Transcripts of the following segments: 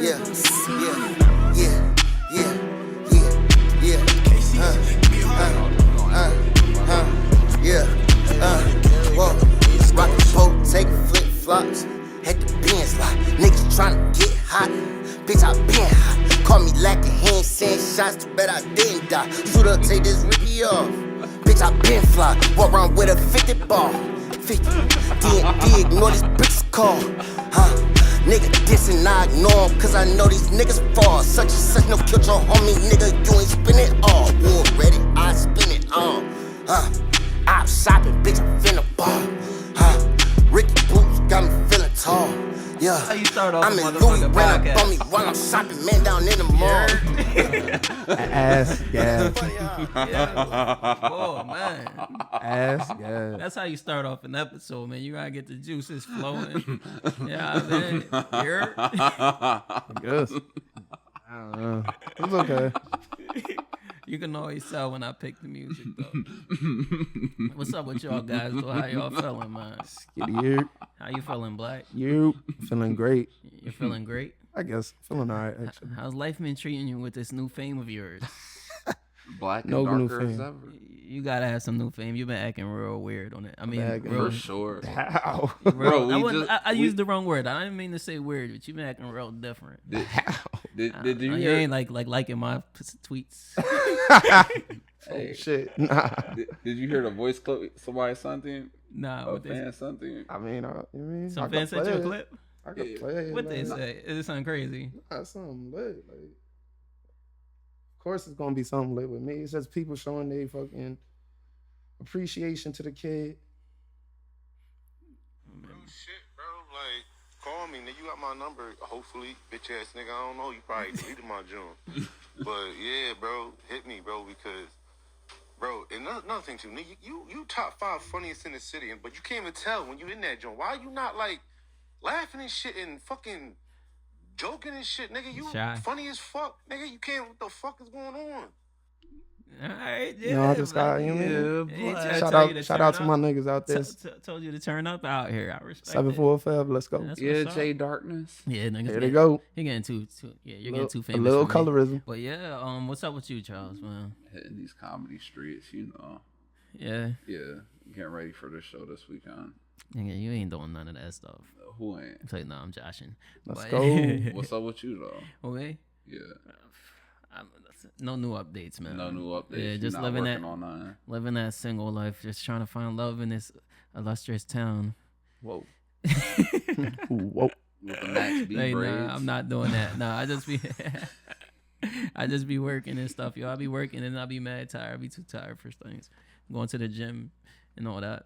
yeah, whoa, rock the boat, take flip flops, hit the Benz lot, niggas tryna get hot, bitch I been hot, call me lacking, he ain't send shots, too bad I didn't die, shooter take this Ricky off, bitch I been fly, walk around with a 50 ball, 50, D&D ignore this bitch call, nigga dissing, I ignore him, cause I know these niggas fall. Such and such, no kill your homie, nigga, you ain't spin it all. War ready, I spin it all. I'm shopping, bitch, I'm finna ball. Ricky Boots got me feeling tall. Yeah, how you start off I'm in Louis, ran up on me while I'm shopping, man, down in the mall. Ass gas. Oh man, Ass gas. that's how you start off an episode, man. You gotta get the juices flowing. Yeah, man. You're... I guess. I don't know. It's okay. You can always tell when I pick the music, though. What's up with y'all guys, though? How y'all feeling, man? Skitty. How you feeling, Black? You feeling great? You're feeling great? I guess feeling alright actually. How's life been treating you with this new fame of yours? Black and No new darker as fame. ever. You gotta have some new fame. You've been acting real weird on it. I mean, acting real, For sure. How? Bro, I used the wrong word. I didn't mean to say weird, but you've been acting real different. Did you You hear? ain't liking my tweets. Oh shit. Nah. Did you hear the voice clip? Somebody something? Nah, A what they fan something? I mean, you mean some I fan could sent you play a it. clip. I could Yeah. play it. What they man. say? Is it something crazy? Not something lit. Like, of course, it's gonna be something lit with me. It's just people showing their fucking appreciation to the kid. Real shit, bro. Like, call me, nigga. You got my number. Hopefully, bitch ass nigga. I don't know. You probably deleted my joint. But yeah, bro, hit me, bro, because, bro, and another thing too, nigga. You top 5 funniest in the city, but you can't even tell when you in that joint. Why you not like laughing and shit and fucking joking and shit, nigga? You Shy. funny as fuck, nigga. You can't. What the fuck is going on? All right, yeah. You know, I just got, you man. know, Ain't boy. trying to shout tell you to out turn to up. my niggas out there. Told you to turn up out here. I respect it. 745, let's go. That's Yeah, what's up. Jay Darkness. Yeah, niggas. There they go. He getting too yeah, you're Little- getting too a famous. little for me. colorism. But yeah, what's up with you, Charles, man? Hitting these comedy streets, you know. Yeah. Yeah, getting ready for this show this weekend. Nigga, you ain't doing none of that stuff. Who ain't? I'm saying, no, I'm joshing. Let's But- go. What's up with you though? Okay. Yeah, No new updates, man. no new updates. Yeah, You just not living working that on nothing. living that single life, just trying to find love in this illustrious town. Whoa, Whoa. with the Max B Hey, braids. nah, I'm not doing that. Nah, I just be I just be working and stuff, yo. I be working and I be mad tired. I be too tired for things. Going to the gym and all that.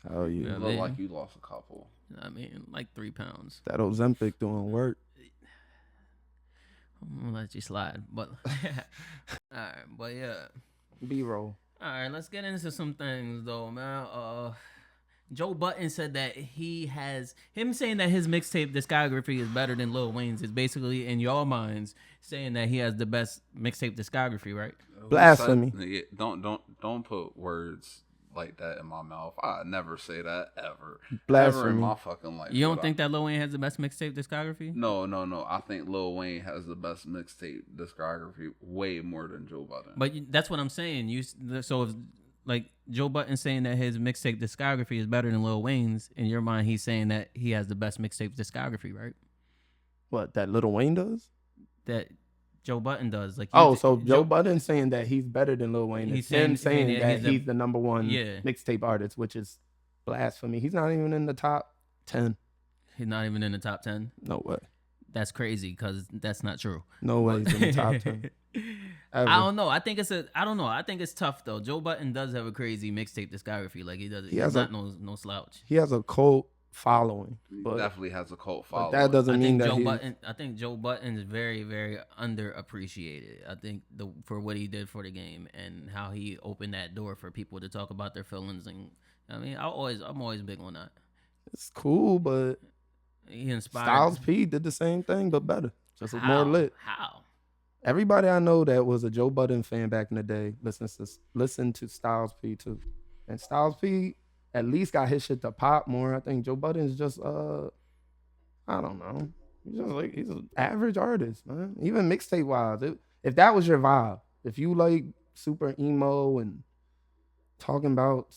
Oh, You yeah. Yeah. look man. like you lost a couple. I mean, like 3 pounds. That Ozempic doing work. I'm gonna let you slide, but alright, but yeah. B-roll. Alright, let's get into some things though, man. Joe Budden said that him saying that his mixtape discography is better than Lil Wayne's is basically in your minds saying that he has the best mixtape discography, right? Blasphemy. Yeah, don't put words like that in my mouth. I never say that ever. Ever in Blasphemy. my fucking life. You don't But think that Lil Wayne has the best mixtape discography? No. I think Lil Wayne has the best mixtape discography, way more than Joe Budden. But that's what I'm saying. So if like Joe Budden saying that his mixtape discography is better than Lil Wayne's, in your mind, he's saying that he has the best mixtape discography, right? What, that Lil Wayne does? That Joe Budden does. Like, So Joe Budden saying that he's better than Lil Wayne. He's He's him saying saying that that he's the- he's the number one Yeah. mixtape artist, which is blasphemy. He's not even in the top 10. he's not even in the top 10. No way. That's crazy because that's not true. No way he's in the top 10. Ever. I don't know. I think it's tough though. Joe Budden does have a crazy mixtape discography. Like he does. He He's has not no slouch. He has a cult following, He but definitely has a cult but following. that doesn't mean that I think Joe Budden is very, very underappreciated. I think for what he did for the game and how he opened that door for people to talk about their feelings. And I mean, I'm always big on that. it's cool. But He inspired. Styles P did the same thing, but better. Just more lit. How? Everybody I know that was a Joe Budden fan back in the day listen to Styles P too, and Styles P at least got his shit to pop more. I think Joe Budden's just I don't know. He's an average artist, man. Even mixtape wise, if that was your vibe, if you like super emo and talking about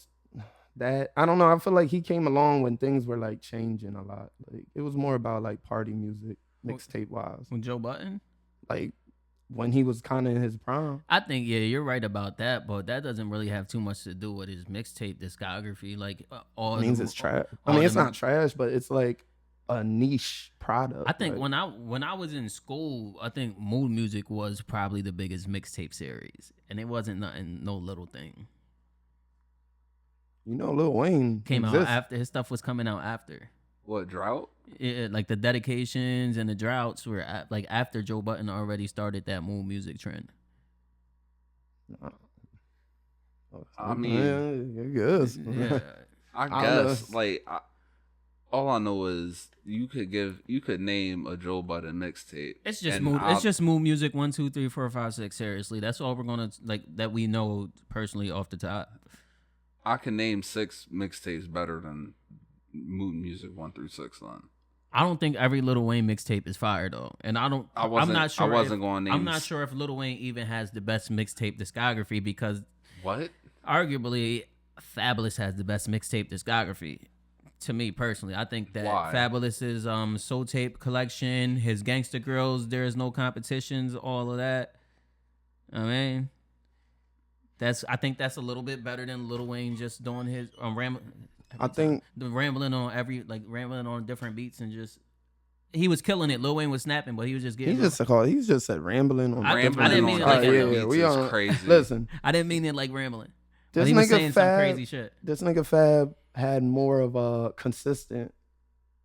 that, I don't know. I feel like he came along when things were like changing a lot. Like it was more about like party music, mixtape wise. With Joe Budden, Like when he was kind of in his prime. I think you're right about that, but that doesn't really have too much to do with his mixtape discography. Like all Means it's trash. I mean, it's not trash, but it's like a niche product. I think like, when I was in school, I think mood music was probably the biggest mixtape series, and it wasn't no little thing. Lil Wayne Came exists. out after his stuff was coming out after. What, drought? Like the dedications and the droughts were like after Joe Budden already started that mood music trend. I mean, I guess. Yeah. I guess like all I know is you could name a Joe Budden mixtape. It's just mood. It's just mood music 1, 2, 3, 4, 5, 6. Seriously, that's all we're gonna like that we know personally off the top. I can name 6 mixtapes better than mood music 1 through 6. Then I don't think every Lil Wayne mixtape is fire though, and I'm not sure. I wasn't going to name. I'm not sure if Lil Wayne even has the best mixtape discography because what? Arguably, Fabulous has the best mixtape discography. To me personally, I think that Why? Fabulous's Soul Tape collection, his Gangsta Girls, There Is No Competitions, all of that. I mean, I think that's a little bit better than Lil Wayne just doing his I think rambling on different beats and just he was killing it. Lil Wayne was snapping, but he was just getting. He just said rambling on. I didn't mean it like that. We are crazy. Listen, I didn't mean it like rambling. This but he was nigga saying Fab, some crazy shit. This nigga Fab had more of a consistent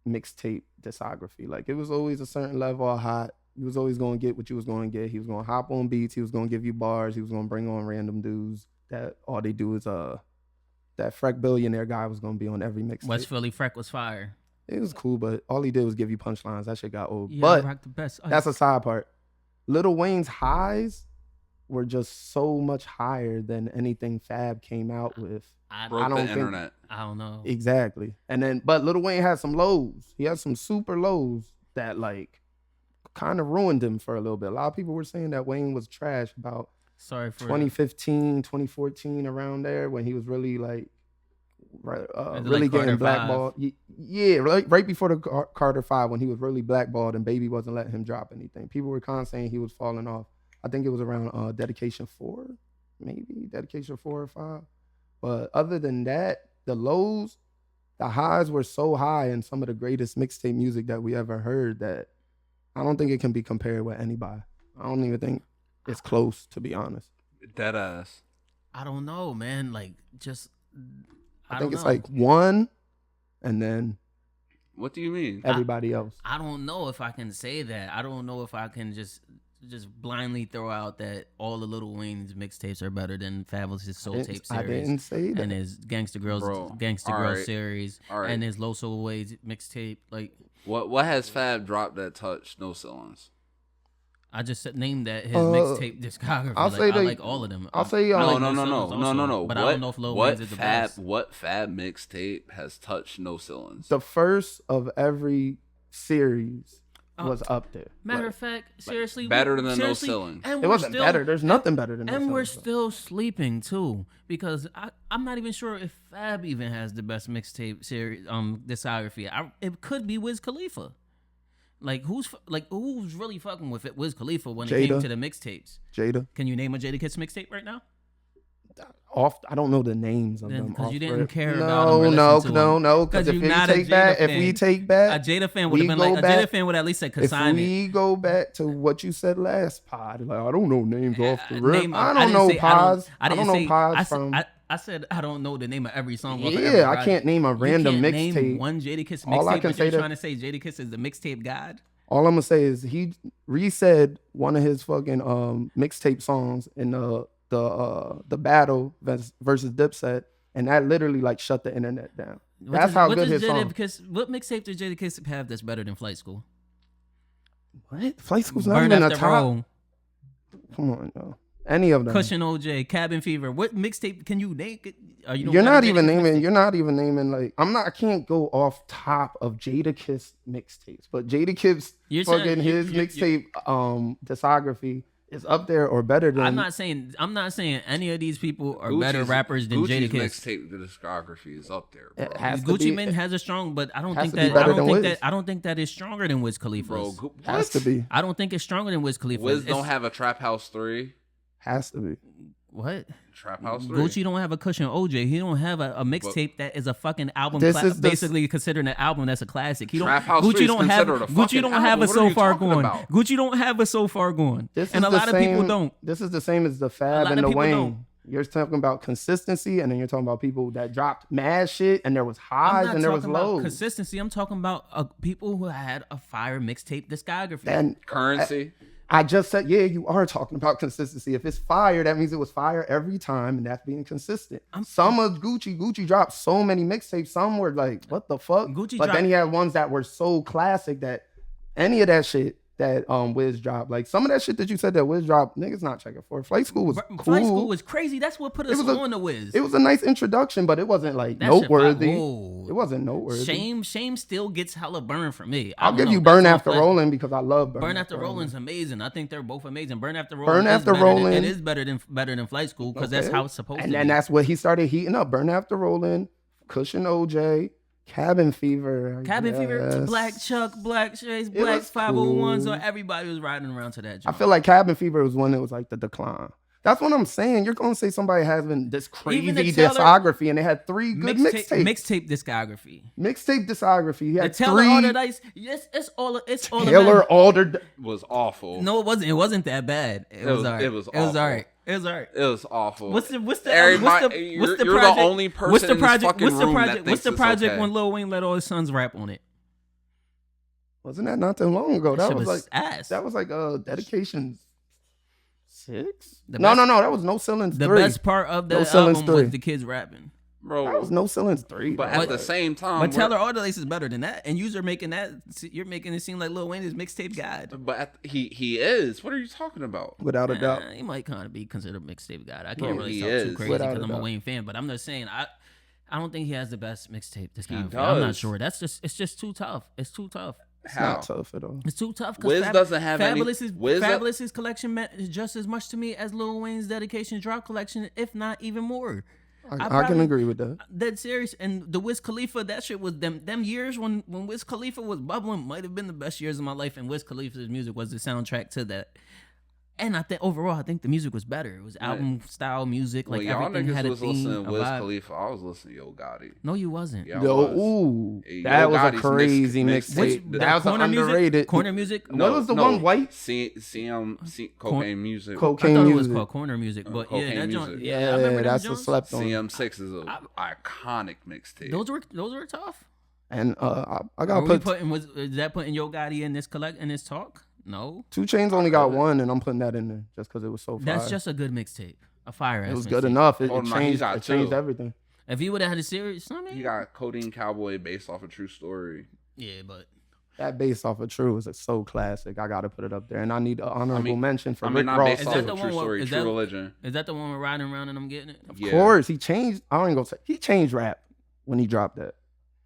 mixtape discography. Like it was always a certain level of hot. You was always going to get what you was going to get. He was going to hop on beats. He was going to give you bars. He was going to bring on random dudes that all they do is that Freck Billionaire guy was going to be on every mixtape. West Philly Freck was fire. It was cool, but all he did was give you punchlines. That shit got old. Yeah, but rock the best. that's a side part. Lil Wayne's highs were just so much higher than anything Fab came out with. I Broke don't the think, internet. I don't know. Exactly. And then, but Lil Wayne had some lows. He had some super lows that like kind of ruined him for a little bit. A lot of people were saying that Wayne was trash about 2015, 2014, around there when he was really like, really getting blackballed. Yeah, right before the Carter 5 when he was really blackballed and Baby wasn't letting him drop anything. People were kind of saying he was falling off. I think it was around Dedication 4, maybe Dedication 4 or 5. But other than that, the lows, the highs were so high in some of the greatest mixtape music that we ever heard that I don't think it can be compared with anybody. I don't even think it's close, to be honest. Dead ass. I don't know, man. Like, just I think it's like one, and then what do you mean? Everybody else. I don't know if I can say that. I don't know if I can just blindly throw out that all the Lil Wayne's mixtapes are better than Fabulous's Soul Tape series. I didn't say that. And his Gangsta Girls series, and his Low Soul Ways mixtape. Like, what has Fab dropped that touched no ceilings? I just named that his mixtape discography. I like all of them. I'll say no. But I don't know if Lil Wayne's is the best. What Fab mixtape has touched no ceilings? The first of every series was up there. Matter of fact, seriously, better than No Ceilings. It wasn't better. There's nothing better than No Ceilings. And we're still sleeping too, because I'm not even sure if Fab even has the best mixtape series discography. It could be Wiz Khalifa. Like who's really fucking with it? Wiz Khalifa when it came to the mixtapes. Jada. Can you name a Jadakiss mixtape right now? I don't know the names of them. Because you didn't care about them. No. Because if we take back, a Jada fan would have been like, a Jada fan would at least say consignment. If we go back to what you said last pod, like I don't know names off the rip. I don't know pods. I don't know pods from. I said I don't know the name of every song. Yeah, I can't name a random mixtape. Name one Jadakiss mixtape. All I can say trying to say Jadakiss is the mixtape god. All I'm gonna say is he re-said one of his fucking mixtape songs in the battle versus Dipset, and that literally like shut the internet down. That's how good his song. Because what mixtape does Jadakiss have that's better than Flight School? What? Flight School's not even a top. Come on, yo. Any of them. Cushion OJ, Cabin Fever. What mixtape can you name? You're not even naming like I can't go off top of Jadakiss mixtapes, but Jadakiss fucking his mixtape discography is up there or better than. I'm not saying any of these people are better rappers than Jadakiss. Mixtape discography is up there, bro. Gucci Mane has a strong, but I don't think that is stronger than Wiz Khalifa's. Bro, has to be. I don't think it's stronger than Wiz Khalifa. Wiz don't have a Trap House 3. Has to be. What? Trap House 3. Gucci don't have a Cushion OJ. He don't have a mixtape that is a fucking album. Basically considered an album that's a classic. Trap House 3 is considered a fucking album. Have a So Far Gone. About? Gucci don't have a So Far Gone. And a lot of people don't. This is the same as the Fab and the Wayne. You're talking about consistency, and then you're talking about people that dropped mad shit, and there was highs and there was lows. Consistency. I'm talking about people who had a fire mixtape discography. And Currency. I just said, yeah, you are talking about consistency. If it's fire, that means it was fire every time, and that's being consistent. Some of Gucci dropped so many mixtapes. Some were like, what the fuck? Then he had ones that were so classic that any of that shit that Wiz dropped, like some of that shit that you said that Wiz dropped, niggas not checking for. Flight School was cool. Flight School was crazy. That's what put us on the Wiz. It was a nice introduction, but it wasn't like noteworthy. It wasn't noteworthy. Shame still gets hella burn from me. I'll give you Burn After Rolling because I love Burn. Burn After Rolling's amazing. I think they're both amazing. Burn After Rolling. It is better than Flight School because that's how it's supposed to be. And that's what he started heating up. Burn After Rolling, Cushion OJ. Cabin Fever, Black Chuck, Black Chase, Black 501. So everybody was riding around to that joint. I feel like Cabin Fever was one that was like the decline. That's what I'm saying. You're going to say somebody has been this crazy discography and they had 3 good mixtapes. Mixtape discography. Mixtape discography. He had the Taylor Alderdice. Yes, it's all. Taylor Alderdice was awful. No, it wasn't. It wasn't that bad. It was alright. It was awful. It was alright. It was alright. It was awful. What's the you're the only person in this fucking room that thinks What's the project okay. when Lil Wayne let all his sons rap on it? Wasn't that not that long ago? That was like ass. That was like Dedication 6? No. That was No Ceilings 3. The best part of the album was the kids rapping. Bro, that was No Ceilings 3. But at the same time, but Taylor Alderdice is better than that, and you're making it seem like Lil Wayne is mixtape god. But he is. What are you talking about? Without a doubt, he might kind of be considered mixtape god. I can't really talk too crazy because I'm a Wayne fan, but I'm just saying I don't think he has the best mixtape. I'm not sure. It's just too tough. It's too tough. It's not tough at all. It's too tough. Wiz doesn't have Fabulous's collection meant just as much to me as Lil Wayne's Dedication Drop collection, if not even more. I can agree with that. Dead serious. And the Wiz Khalifa, that shit was them years when Wiz Khalifa was bubbling might have been the best years of my life, and Wiz Khalifa's music was the soundtrack to that. And I think overall, the music was better. It was album style music, like everything had a theme. Listening to Wiz Khalifa, I was listening to Yo Gotti. No, you wasn't. Yeah, that was a crazy mixtape. That was underrated. Corner music. What was the one white? Cocaine music. Cocaine I thought music. it was called Corner Music, but yeah, that joint. Yeah, I remember that's what slept on. CM6 is an iconic mixtape. Those were tough. And I got is that putting Yo Gotti in this talk? No. 2 Chainz only got one, and I'm putting that in there just because it was so fire. That's just a good mixtape. A fire ass. It was good enough. It changed everything. If he would have had a series, he got Codeine Cowboy based off a true story. Yeah, but that based off of True is so classic. I got to put it up there, and I need an honorable mention for Rick Ross. Based off of True Story, True Religion. Is that the one we're riding around and I'm getting it? Of course, he changed. I ain't gonna say he changed rap when he dropped that.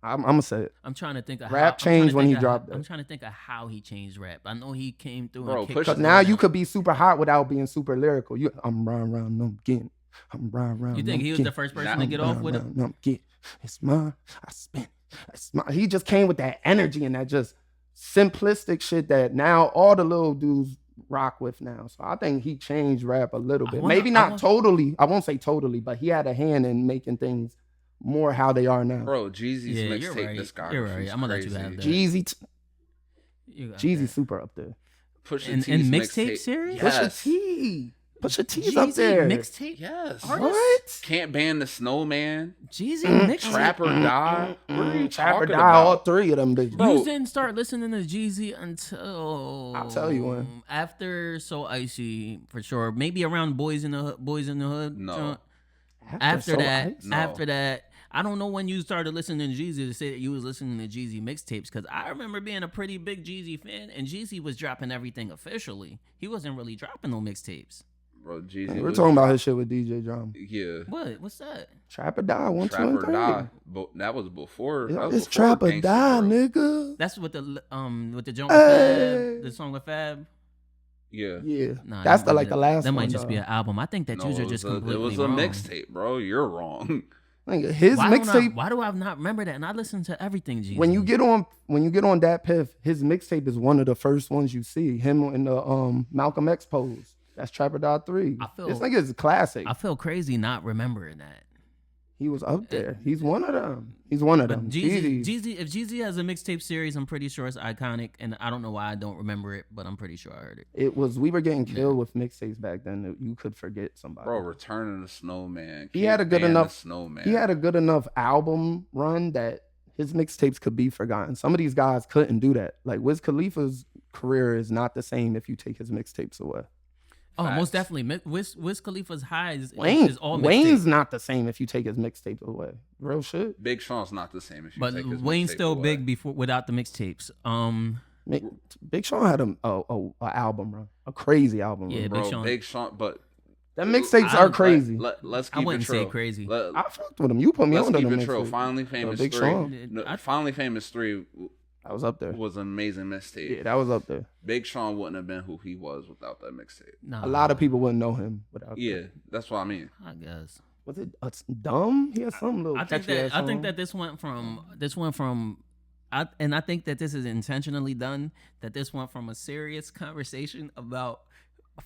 I'm gonna say it. I'm trying to think of rap changed when he dropped that. I'm trying to think of how he changed rap. I know he came through. Because now you could be super hot without being super lyrical. I'm round, I'm getting. I'm round. You think he was the first person to get off with it? I'm getting. It's mine. I spent. It's mine. He just came with that energy and that just simplistic shit that now all the little dudes rock with now. So I think he changed rap a little bit. Maybe not totally. I won't say totally, but he had a hand in making things more how they are now. Bro, Jeezy's mixtape discography. You're right. I'm gonna let you have that. Jeezy super up there. Pusha T's mixtape series. Yes. Pusha T's up there. Mixtape. Yes. What? Can't Ban the Snowman. Jeezy mixtape. Trap or Die. What are you Trap or talking Die, about? all 3 of them bitches. Bro, you didn't start listening to Jeezy until I'll tell you when. After So Icy for sure. Maybe around Boys in the Hood. No. After that. I don't know when you started listening to Jeezy to say that you was listening to Jeezy mixtapes, because I remember being a pretty big Jeezy fan, and Jeezy was dropping everything officially. He wasn't really dropping no mixtapes. Bro, Jeezy. We're talking about his shit with DJ Drama. Yeah. What's that? Trap or Die, 1, 2, and 3. Die. That was before. It's Trap or Die, nigga. That's with the joint with Fab, the song with Fab. Yeah. Nah, that's the last one. That might just be an album. I think that you are just completely wrong. It was a mixtape, bro. You're wrong. His mixtape. Why do I not remember that? And I listen to everything. Jeezy. When you get on that Piff, his mixtape is one of the first ones you see. Him in the Malcolm X pose. That's Trap or Die 3. This nigga is a classic. I feel crazy not remembering that. He was up there. He's one of them. Jeezy, if Jeezy has a mixtape series, I'm pretty sure it's iconic, and I don't know why I don't remember it, but I'm pretty sure I heard it. We were getting killed with mixtapes back then that you could forget somebody. Bro, Return of the Snowman. He had a good enough album run that his mixtapes could be forgotten. Some of these guys couldn't do that. Like Wiz Khalifa's career is not the same if you take his mixtapes away. Oh, most definitely. Wiz Khalifa's high is all mixtapes. Wayne's not the same if you take his mixtape away. Real shit. Big Sean's not the same if you take his mixtape Wayne's still away. big without the mixtapes. Big Sean had a album, bro. A crazy album. Yeah, bro. Big Sean, but them mixtapes are crazy. Let's keep I wouldn't it true. say crazy. I fucked with him. You put me on them. Let's keep it true. Finally Famous 3. Finally Famous 3. I was up there. Was an amazing mixtape. Yeah, that was up there. Big Sean wouldn't have been who he was without that mixtape. Nah. A lot of people wouldn't know him without that. That's what I mean. I guess. Was it dumb? He had some little I think that this went from and I think that this is intentionally done, that this went from a serious conversation about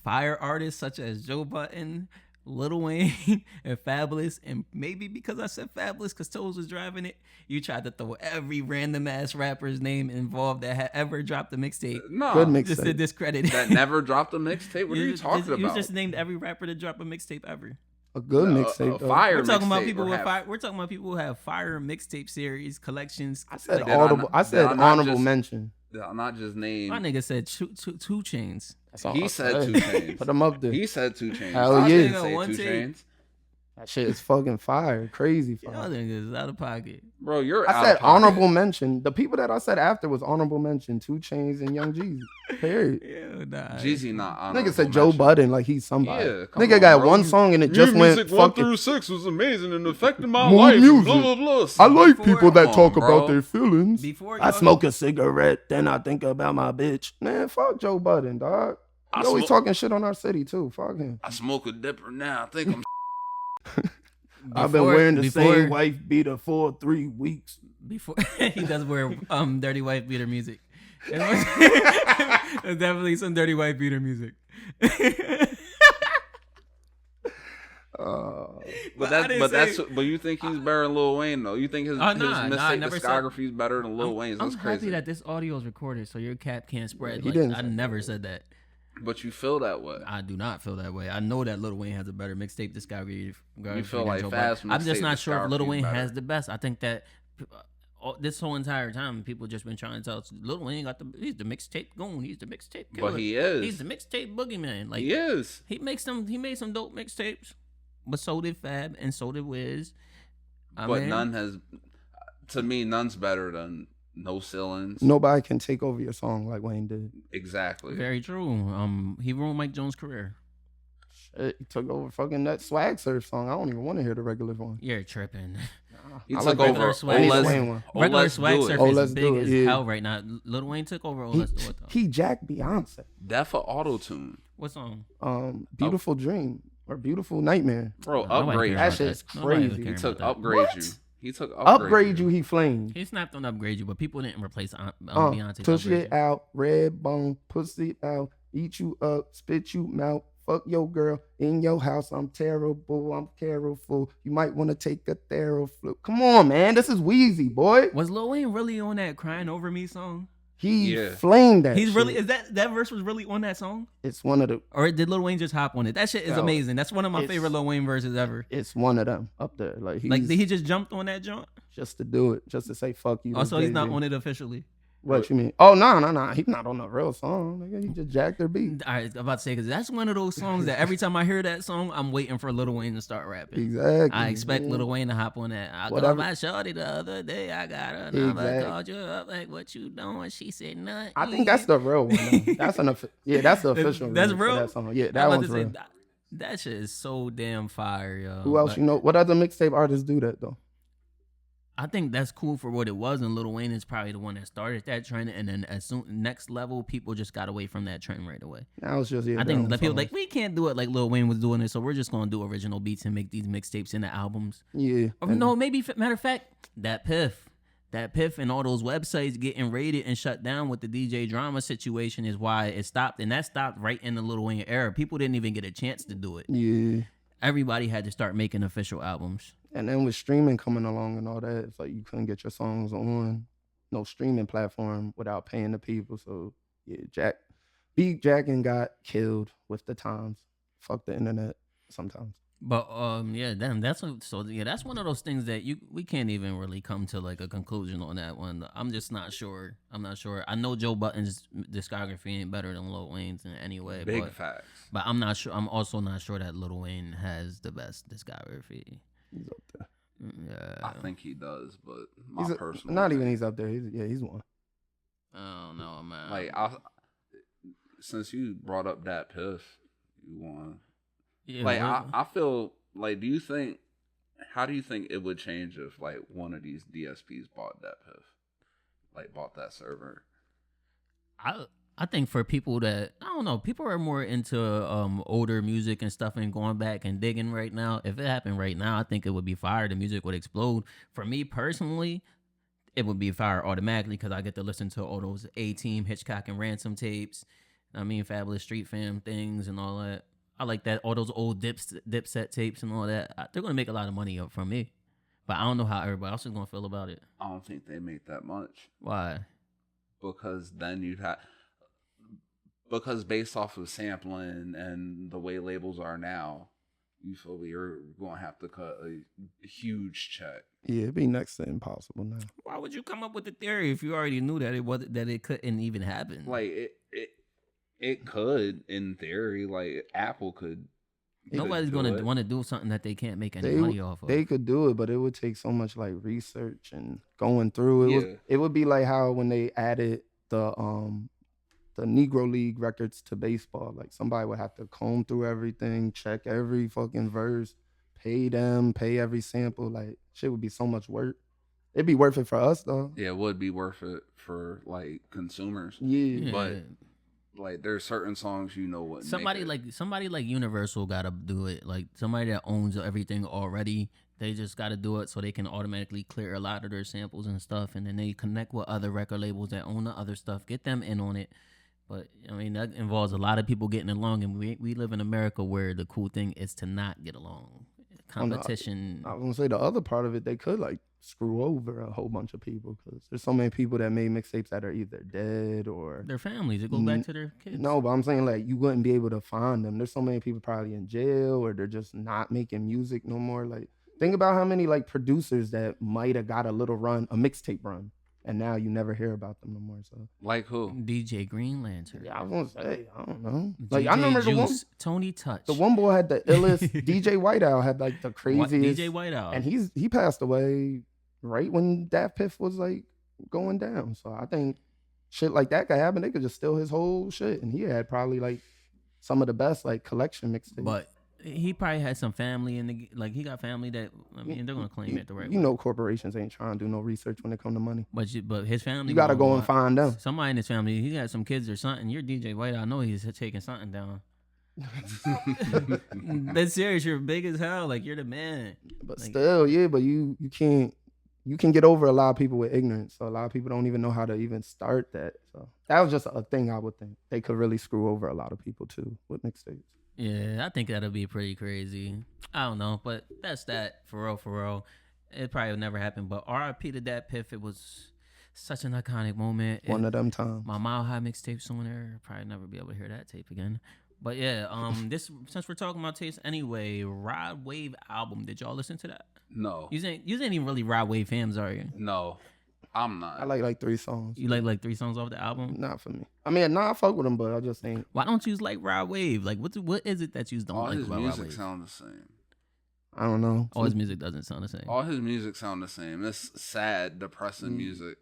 fire artists such as Joe Budden, Lil Wayne, and Fabulous, and maybe because I said Fabulous because Toes was driving it, you tried to throw every random ass rapper's name involved that had ever dropped a mixtape. No, good mixtape. Just to discredit it. That never dropped a mixtape. What are you talking about? You just named every rapper to drop a mixtape ever. A good mixtape. Fire. We're talking about people with fire. We're talking about people who have fire mixtape series collections. I said honorable mention. Not just name. My nigga said 2 Chainz. He said 2 Chainz. Put him up there. He said 2 Chainz. Hell yeah. Say 2 Chainz. That shit is fucking fire. Crazy fire. Y'all niggas out of pocket. Bro, you're I said honorable mention. The people that I said after was honorable mention. 2 Chainz and Young Jeezy. Period. Yeah, nah. Jeezy not honorable Nigga said Joe Budden like he's somebody. Yeah, nigga got one song and it just went music fucking 1 through 6 was amazing and affected my life. Music. Blah, blah, blah. I like people that talk about their feelings. Before I smoke a cigarette, then I think about my bitch. Man, fuck Joe Budden, dog. He always talking shit on our city too. Fuck him. I smoke a dipper now. I think I'm I've been wearing the same wife beater for 3 weeks. Before he does wear dirty wife beater music. There's definitely some dirty wife beater music. But you think he's better than Lil Wayne though? You think his discography is better than Lil Wayne's? That's crazy. I'm happy that this audio is recorded, so your cap can't spread. I never said that. But you feel that way. I do not feel that way. I know that Lil Wayne has a better mixtape discography. You feel like Fast. I'm just not sure if Lil Wayne has the best. I think that this whole entire time people just been trying to tell us Lil Wayne he's the mixtape goon. He's the mixtape killer. But he is. He's the mixtape boogeyman. Like he is. He made some dope mixtapes, but so did Fab and so did Wiz. None's better than No Ceilings. Nobody can take over your song like Wayne did. Exactly. Very true. He ruined Mike Jones' career. Shit, he took over fucking that Swag Surf song. I don't even want to hear the regular one. You're tripping. He took over regular Swag Surf is big as yeah. hell right now. Lil Wayne took over. He jacked Beyonce. That for auto-tune. What song? Beautiful Dream or Beautiful Nightmare. Bro, upgrade. That shit's crazy. He took Upgrade You. He took Upgrade You. He flamed. He snapped on Upgrade You, but people didn't replace Beyonce. Push it out, red bone, pussy out, eat you up, spit you out. Fuck your girl in your house. I'm terrible. I'm careful. You might want to take a flip. Come on, man. This is Wheezy, boy. Was Lil Wayne really on that "Crying Over Me" song? He flamed that. He's shit. really. Is that verse was really on that song? It's one of the. Or did Lil Wayne just hop on it? That shit is amazing. That's one of my favorite Lil Wayne verses ever. It's one of them up there. Did he just jumped on that joint? Just to do it, just to say fuck you. Also, he's not on it officially. What you mean? Oh no. He's not on the real song. He just jacked their beat. All right, I'm about to say because that's one of those songs that every time I hear that song, I'm waiting for Lil Wayne to start rapping. Exactly. I expect Lil Wayne to hop on that. I called my shorty the other day. I got her number. Called you up like, what you doing? She said nothing. I think that's the real one. That's the official. That's real. That song. Yeah, that one's real. That shit is so damn fire, yo. Who else you know? What other mixtape artists do that though? I think that's cool for what it was, and Lil Wayne is probably the one that started that trend. And then as soon next level, people just got away from that trend right away. Now it's just I think the people like we can't do it like Lil Wayne was doing it, so we're just gonna do original beats and make these mixtapes into albums. Yeah. Or no, maybe matter of fact, that Piff and all those websites getting raided and shut down with the DJ drama situation is why it stopped, and that stopped right in the Lil Wayne era. People didn't even get a chance to do it. Yeah. Everybody had to start making official albums. And then with streaming coming along and all that, it's like you couldn't get your songs on no streaming platform without paying the people. So yeah, Beat Jacking got killed with the times. Fuck the internet sometimes. But that's one of those things that we can't even really come to like a conclusion on that one. I'm just not sure. I'm not sure. I know Joe Budden's discography ain't better than Lil Wayne's in any way. Big facts. But I'm not sure. I'm also not sure that Lil Wayne has the best discography. He's up there. Yeah, I think he does, but he's up there. He's one. I don't know, man. Like since you brought up that Piff, you won. Yeah, like I feel like, how do you think it would change if like one of these DSPs bought that Piff, like bought that server? I think for people that, I don't know, people are more into older music and stuff and going back and digging right now. If it happened right now, I think it would be fire. The music would explode. For me personally, it would be fire automatically because I get to listen to all those A-Team, Hitchcock, and Ransom tapes. Fabulous Street Fam things and all that. I like that. All those old Dipset tapes and all that. They're going to make a lot of money up from me. But I don't know how everybody else is going to feel about it. I don't think they make that much. Why? Because then because based off of sampling and the way labels are now, you feel you're going to have to cut a huge check. Yeah, it'd be next to impossible now. Why would you come up with the theory if you already knew that it couldn't even happen? Like it could, in theory. Like Apple could. Nobody's going to want to do something that they can't make any money off of. They could do it, but it would take so much like research and going through it. It would be like how when they added the Negro League records to baseball, like somebody would have to comb through everything, check every fucking verse, pay every sample. Like shit would be so much work. It'd be worth it for us though. Yeah, it would be worth it for like consumers. Yeah. But like there's certain songs what somebody like Universal gotta do it. Like somebody that owns everything already, they just gotta do it so they can automatically clear a lot of their samples and stuff, and then they connect with other record labels that own the other stuff, get them in on it. But that involves a lot of people getting along, and we live in America where the cool thing is to not get along. Competition. I was gonna say the other part of it, they could like screw over a whole bunch of people because there's so many people that made mixtapes that are either dead or their families. It goes back to their kids. No, but I'm saying like you wouldn't be able to find them. There's so many people probably in jail or they're just not making music no more. Like think about how many like producers that might have got a little run, a mixtape run, and now you never hear about them no more. So like who? DJ Green Lantern. Yeah, I was gonna say I don't know. Like DJ I remember Juice, the one Tony Touch. The one boy had the illest. DJ White Owl had like the craziest. DJ White Owl, and he passed away right when Daft Piff was like going down. So I think shit like that could happen. They could just steal his whole shit, and he had probably like some of the best like collection mixtapes. But he probably had some family in he got family that they're gonna claim it the right way. You know, corporations ain't trying to do no research when it come to money. But his family, you gotta go and find them. Somebody in his family, he got some kids or something. You're DJ White. I know he's taking something down. That's serious. You're big as hell. Like you're the man. But still, yeah. But you can't. You can get over a lot of people with ignorance. So a lot of people don't even know how to even start that. So that was just a thing I would think. They could really screw over a lot of people too with mixtapes. Yeah, I think that'll be pretty crazy. I don't know, but that's that for real. It probably would never happen. But R.I.P. to that Piff. It was such an iconic moment. One of them times. My Mile High mixtape's on there. Probably never be able to hear that tape again. But yeah, this since we're talking about tapes anyway, Rod Wave album. Did y'all listen to that? No. You ain't even really Rod Wave fans, are you? No, I'm not. I like 3 songs. You like 3 songs off the album? Not for me. I mean, I fuck with them, but I just ain't. Why don't you like Rod Wave? Like, what is it that you don't like about Rod Wave? All his music sound the same. I don't know. All his music doesn't sound the same. All his music sound the same. It's sad, depressing music.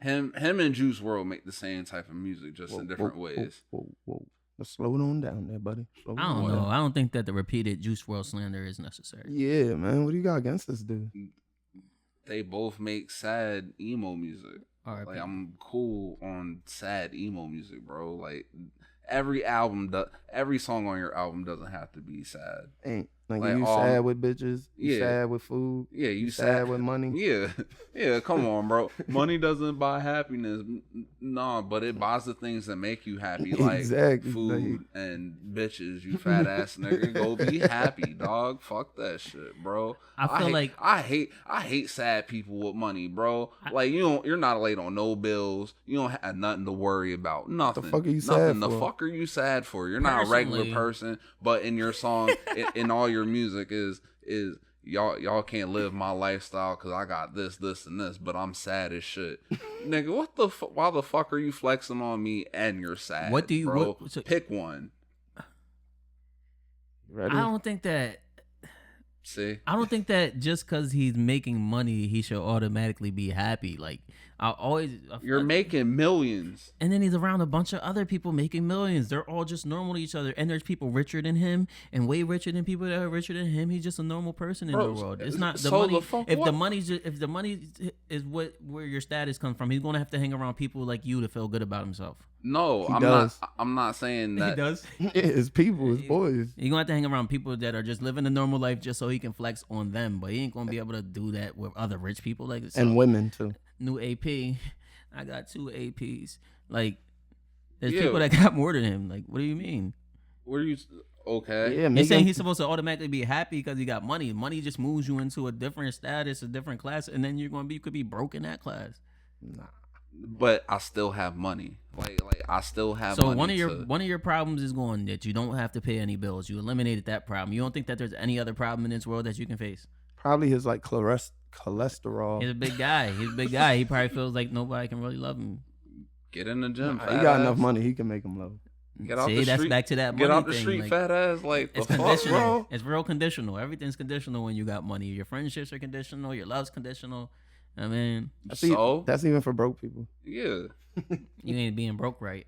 Him and Juice WRLD make the same type of music, just in different ways. Whoa. Just slow it on down there, buddy. I don't know. I don't think that the repeated Juice WRLD slander is necessary. Yeah, man. What do you got against this dude? They both make sad emo music. Like, I'm cool on sad emo music, bro. Like, every song on your album doesn't have to be sad. Ain't like you sad with bitches, you sad with food, you sad with money. Yeah, come on, bro. Money doesn't buy happiness, no, but it buys the things that make you happy, like food and bitches. You fat ass nigga, go be happy, dog. Fuck that shit, bro. I hate sad people with money, bro. Like you're not late on no bills. You don't have nothing to worry about. Nothing. The fuck are you sad for? The fuck are you sad for? You're not a regular person, but in your song, in all your music is y'all can't live my lifestyle because I got this, and this, but I'm sad as shit. Nigga, what the why the fuck are you flexing on me and you're sad? What do you, bro? Pick one. Ready? I don't think that. See? I don't think that just because he's making money, he should automatically be happy. Like, you're making millions. And then he's around a bunch of other people making millions. They're all just normal to each other. And there's people richer than him and way richer than people that are richer than him. He's just a normal person in the world. It's not the money. If the money is where your status comes from, he's going to have to hang around people like you to feel good about himself. No, I'm not saying that. He does. Yeah, it's people, it's boys. You're going to have to hang around people that are just living a normal life just so he can flex on them. But he ain't going to be able to do that with other rich people. Like and women, too. New AP. I got 2 APs. Like, there's people that got more than him. Like, what do you mean? What are you... Okay. Yeah, you're saying he's supposed to automatically be happy because he got money. Money just moves you into a different status, a different class, and then you could be broke in that class. Nah. But I still have money. Like I still have money. So one of your problems is going that you don't have to pay any bills. You eliminated that problem. You don't think that there's any other problem in this world that you can face? Probably his like cholesterol. He's a big guy. He probably feels like nobody can really love him. Get in the gym. He got enough money. He can make him love. Get off the street. That's back to that money thing. Get off the street, like, fat ass. Like, it's conditional. Bro? It's real conditional. Everything's conditional when you got money. Your friendships are conditional. Your love's conditional. I mean, that's even for broke people. Yeah, you ain't being broke right.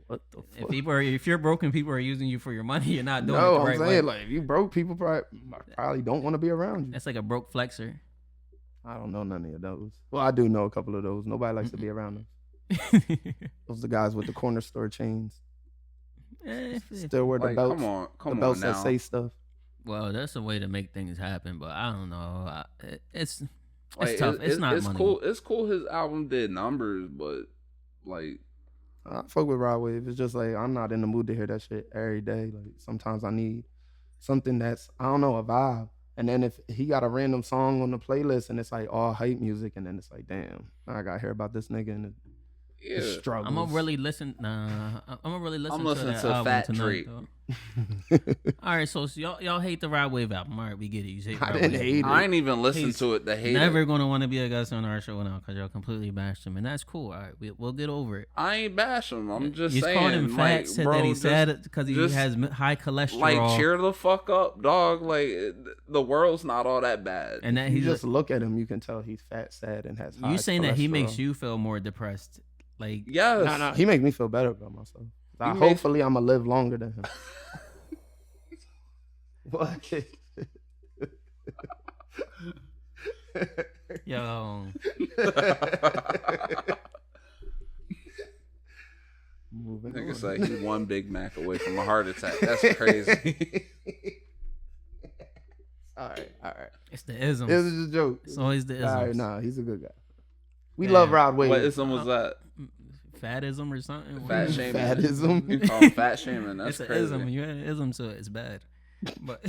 What the fuck? If you're broke and people are using you for your money, you're not doing it the right I'm saying way. Like if you broke, people probably don't want to be around you. That's like a broke flexer. I don't know none of those. Well, I do know a couple of those. Nobody likes to be around them. Those are the guys with the corner store chains. Still wear the belts. Come on now. That say stuff. Well, that's a way to make things happen, but I don't know. It's tough. It's not money. Cool. It's cool his album did numbers, but like I fuck with Rod Wave. It's just like I'm not in the mood to hear that shit every day. Like sometimes I need something that's a vibe. And then if he got a random song on the playlist and it's like all hype music, and then it's like, damn, I gotta hear about this nigga and his struggles. I'm gonna really listen. I'm listening to Fat Drake. All right, so y'all hate the Rod Wave album. All right, we get it. You hate I didn't hate it. I ain't even listened to it to hate never it. Gonna want to be a guest on our show now because y'all completely bashed him, and that's cool. All right, we'll get over it. I ain't bash him. I'm just you saying. You called him fat, like, said bro, that he said because he has high cholesterol. Like, cheer the fuck up, dog. Like, the world's not all that bad. And that you just look at him, you can tell he's fat, sad, and has high You saying cholesterol. that he makes you feel more depressed? Like, yes. No, he makes me feel better about myself. Hopefully, I'm gonna live longer than him. What? Yo. Nigga say he's one Big Mac away from a heart attack. That's crazy. All right. It's the isms. It was just a joke. It's always the isms. All right, nah, he's a good guy. We love Rod Wave. What ism was that? Fatism or something? Fat shaming. Fatism. You call him fat shaming. That's it's crazy. It's an ism. You had an ism, so it's bad. But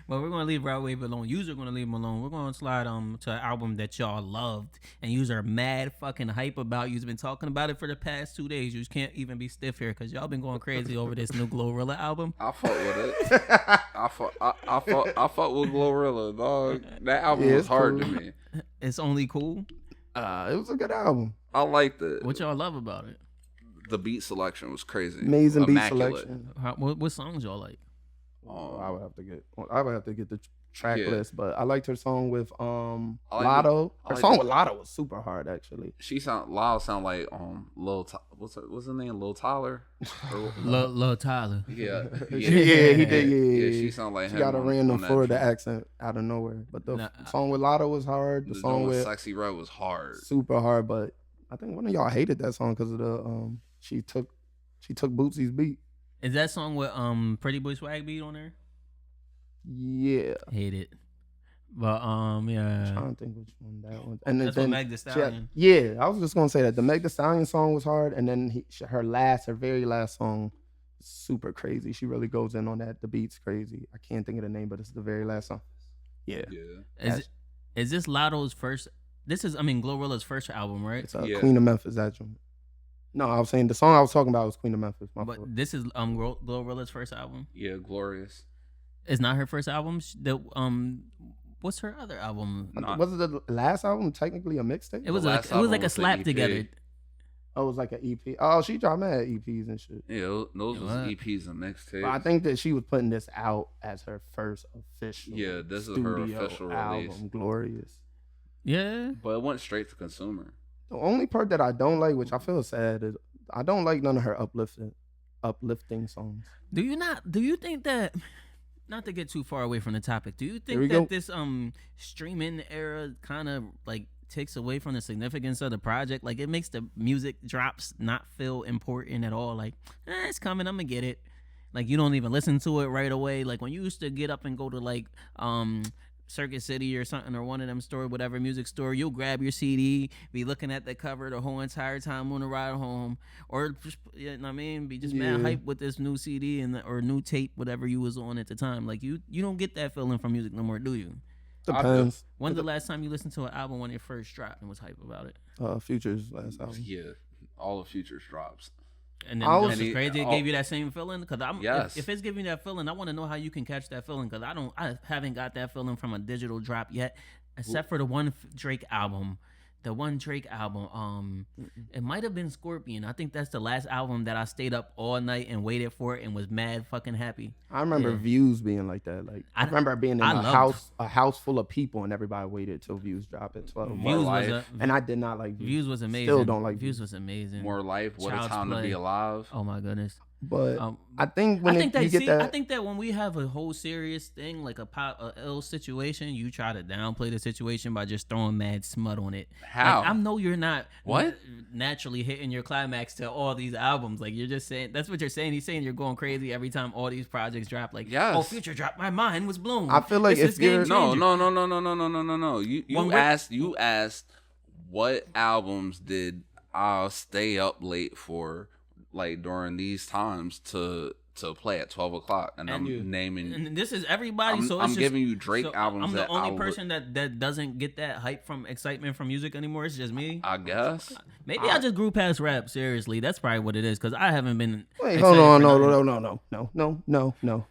we're gonna leave Rod Wave alone. You're gonna leave him alone. We're gonna slide to an album that y'all loved and you're mad fucking hype about. You've been talking about it for the past 2 days. You can't even be stiff here because y'all been going crazy over this new Glorilla album. I fuck with it. I fuck with Glorilla, dog. That album was hard to me. It's only cool. It was a good album. I liked it. What y'all love about it? The beat selection was crazy. Amazing Immaculate. beat selection. What songs y'all like? I would have to get the track list, but I liked her song with Lotto. Her song with Lotto was super hard, actually. Lyle sound like what's his name? Lil Tyler. Lil Tyler. Yeah, he did. Yeah, she sound like him. She got a random Florida accent out of nowhere. But the song with Lotto was hard. The song with Sexy Red was hard, super hard. But I think one of y'all hated that song because of the she took Bootsy's beat. Is that song with Pretty Boy Swag beat on there? Yeah. Hate it. But yeah. I'm trying to think which one that one. And that's then Meg Thee Stallion. Yeah, I was just gonna say that the Meg Thee Stallion song was hard, and then her very last song, super crazy. She really goes in on that. The beat's crazy. I can't think of the name, but it's the very last song. Yeah. Is this Lotto's first? This is Glorilla's first album, right? It's Queen of Memphis. That one. No, I was saying the song I was talking about was Queen of Memphis. But this is Glorilla's first album. Yeah, Glorious. It's not her first album. What's her other album? Was it the last album technically a mixtape? It was like a slap together. Oh, it was like an EP. Oh, she dropped mad EPs and shit. Yeah, those was EPs and mixtapes. But I think that she was putting this out as her first official. Yeah, this is her official album, release. Glorious. Yeah, but it went straight to consumer. The only part that I don't like, which I feel sad, is I don't like none of her uplifting songs. Do you think that? Not to get too far away from the topic, do you think that this streaming era kind of like takes away from the significance of the project? Like it makes the music drops not feel important at all. Like it's coming, I'm gonna get it. Like you don't even listen to it right away. Like when you used to get up and go to like Circuit City or something, or one of them store, whatever music store, you'll grab your CD, be looking at the cover the whole entire time on the ride home, or just, you know what I mean, be just mad hype with this new CD or new tape, whatever you was on at the time. Like you don't get that feeling from music no more, do you? Depends. When's the last time you listened to an album when it first dropped and was hype about it? Future's last album. Yeah, all of Future's drops. And then it's crazy. It gave you that same feeling because if it's giving you that feeling, I want to know how you can catch that feeling because I haven't got that feeling from a digital drop yet, except for the one Drake album. The one Drake album, it might have been Scorpion. I think that's the last album that I stayed up all night and waited for it and was mad fucking happy. I remember Views being like that. Like I remember being in a house full of people and everybody waited till Views dropped at 12. And I did not like Views. Views was amazing. Still don't like Views. Was amazing. More Life. What a Time to Be Alive. Oh my goodness. But I think when we have a whole serious thing like a ill situation, you try to downplay the situation by just throwing mad smut on it. How? Like, I know you're not naturally hitting your climax to all these albums. Like you're just saying that's what you're saying. He's saying you're going crazy every time all these projects drop. Like Future dropped, my mind was blown. I feel like if you're no. You asked what albums did I stay up late for? Like during these times to play at 12 o'clock, and I'm naming. And this is everybody. I'm giving you Drake albums. I'm the only person that doesn't get that hype from excitement from music anymore. It's just me. I guess. Maybe I just grew past rap. Seriously, that's probably what it is. Because I haven't been. Wait, hold on, no.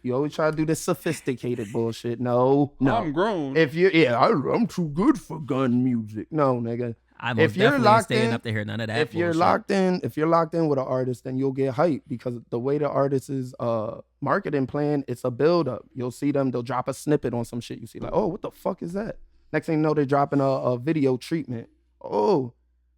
You always try to do this sophisticated bullshit. No. I'm grown. I'm too good for gun music. No, nigga. If you're locked in, up to hear none of that. If you're locked in with an artist, then you'll get hype because the way the artist is marketing plan, it's a build up. You'll see them, they'll drop a snippet on some shit. You see like, oh, what the fuck is that? Next thing you know, they're dropping a video treatment. Oh,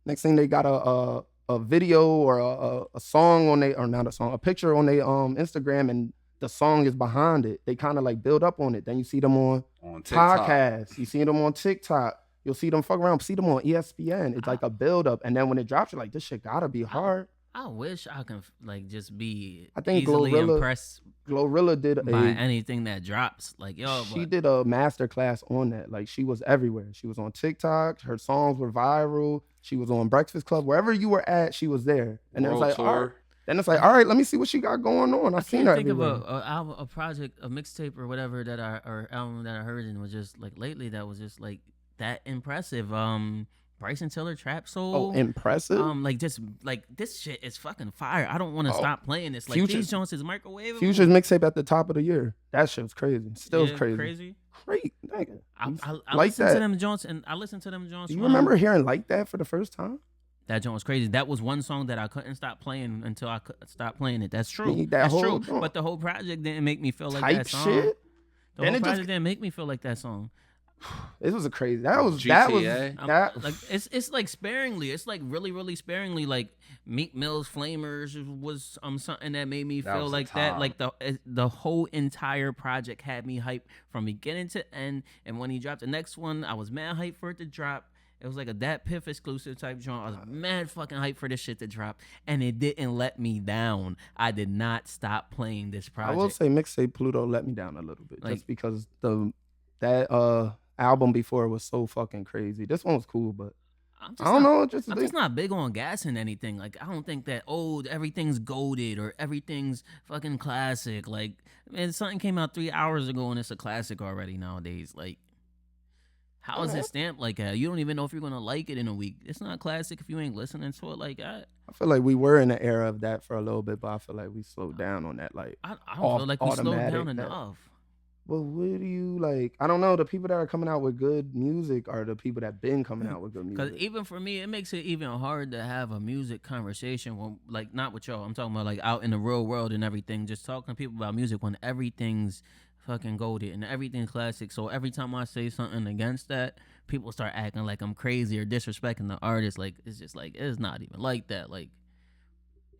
next thing they got a video or a song on a picture on their Instagram, and the song is behind it. They kind of like build up on it. Then you see them on podcasts. You see them on TikTok. You'll see them fuck around, see them on ESPN. It's like a build-up. And then when it drops, you're like, this shit gotta be hard. I wish I can like just be easily impressed Glorilla did by anything that drops. Like, she did a master class on that. Like, she was everywhere. She was on TikTok. Her songs were viral. She was on Breakfast Club. Wherever you were at, she was there. And it was like, all right. Then it's like, all right, let me see what she got going on. I seen her everywhere. Think of a project, a mixtape or whatever or album that I heard and was just like lately that was just like that impressive. Bryson Tiller, Trap Soul. Oh, impressive. Like just like this shit is fucking fire. I don't want to stop playing this. Like these Jones is microwave. Future's mixtape at the top of the year. That shit's crazy. Still crazy. Great, nigga. I listened to them Jones and I listened to them Jones. Do you remember hearing Like That for the first time? That joint was crazy. That was one song that I couldn't stop playing until I stopped playing it. That's true. That's true. But the whole project didn't make me feel like that song. Shit? The whole project didn't make me feel like that song. It was a crazy. That was like it's like sparingly. It's like really sparingly. Like Meek Mill's Flamers was something that made me feel like that. Like the whole entire project had me hyped from beginning to end. And when he dropped the next one, I was mad hyped for it to drop. It was like a Dat Piff exclusive type joint. I was mad fucking hyped for this shit to drop, and it didn't let me down. I did not stop playing this project. I will say Mixtape Pluto let me down a little bit, like, just because that album before was so fucking crazy. This one was cool, but I don't know. I'm just not big on gassing anything. Like, I don't think that everything's goated or everything's fucking classic. Like, man, something came out 3 hours ago and it's a classic already nowadays. Like, how is it stamped like that? You don't even know if you're gonna like it in a week. It's not classic if you ain't listening to it like that. I feel like we were in the era of that for a little bit, but I feel like we slowed down on that. Like, I don't feel like we slowed down enough. Well, what do you like? I don't know. The people that are coming out with good music are the people that been coming out with good music. Because even for me, it makes it even hard to have a music conversation when, like, not with y'all. I'm talking about like out in the real world and everything. Just talking to people about music when everything's fucking goated and everything's classic. So every time I say something against that, people start acting like I'm crazy or disrespecting the artist. Like, it's just like, it's not even like that. Like,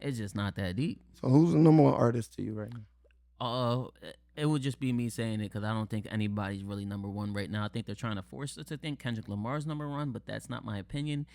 it's just not that deep. So who's the number one artist to you right now? It would just be me saying it because I don't think anybody's really number one right now. I think they're trying to force us to think Kendrick Lamar's number one, but that's not my opinion.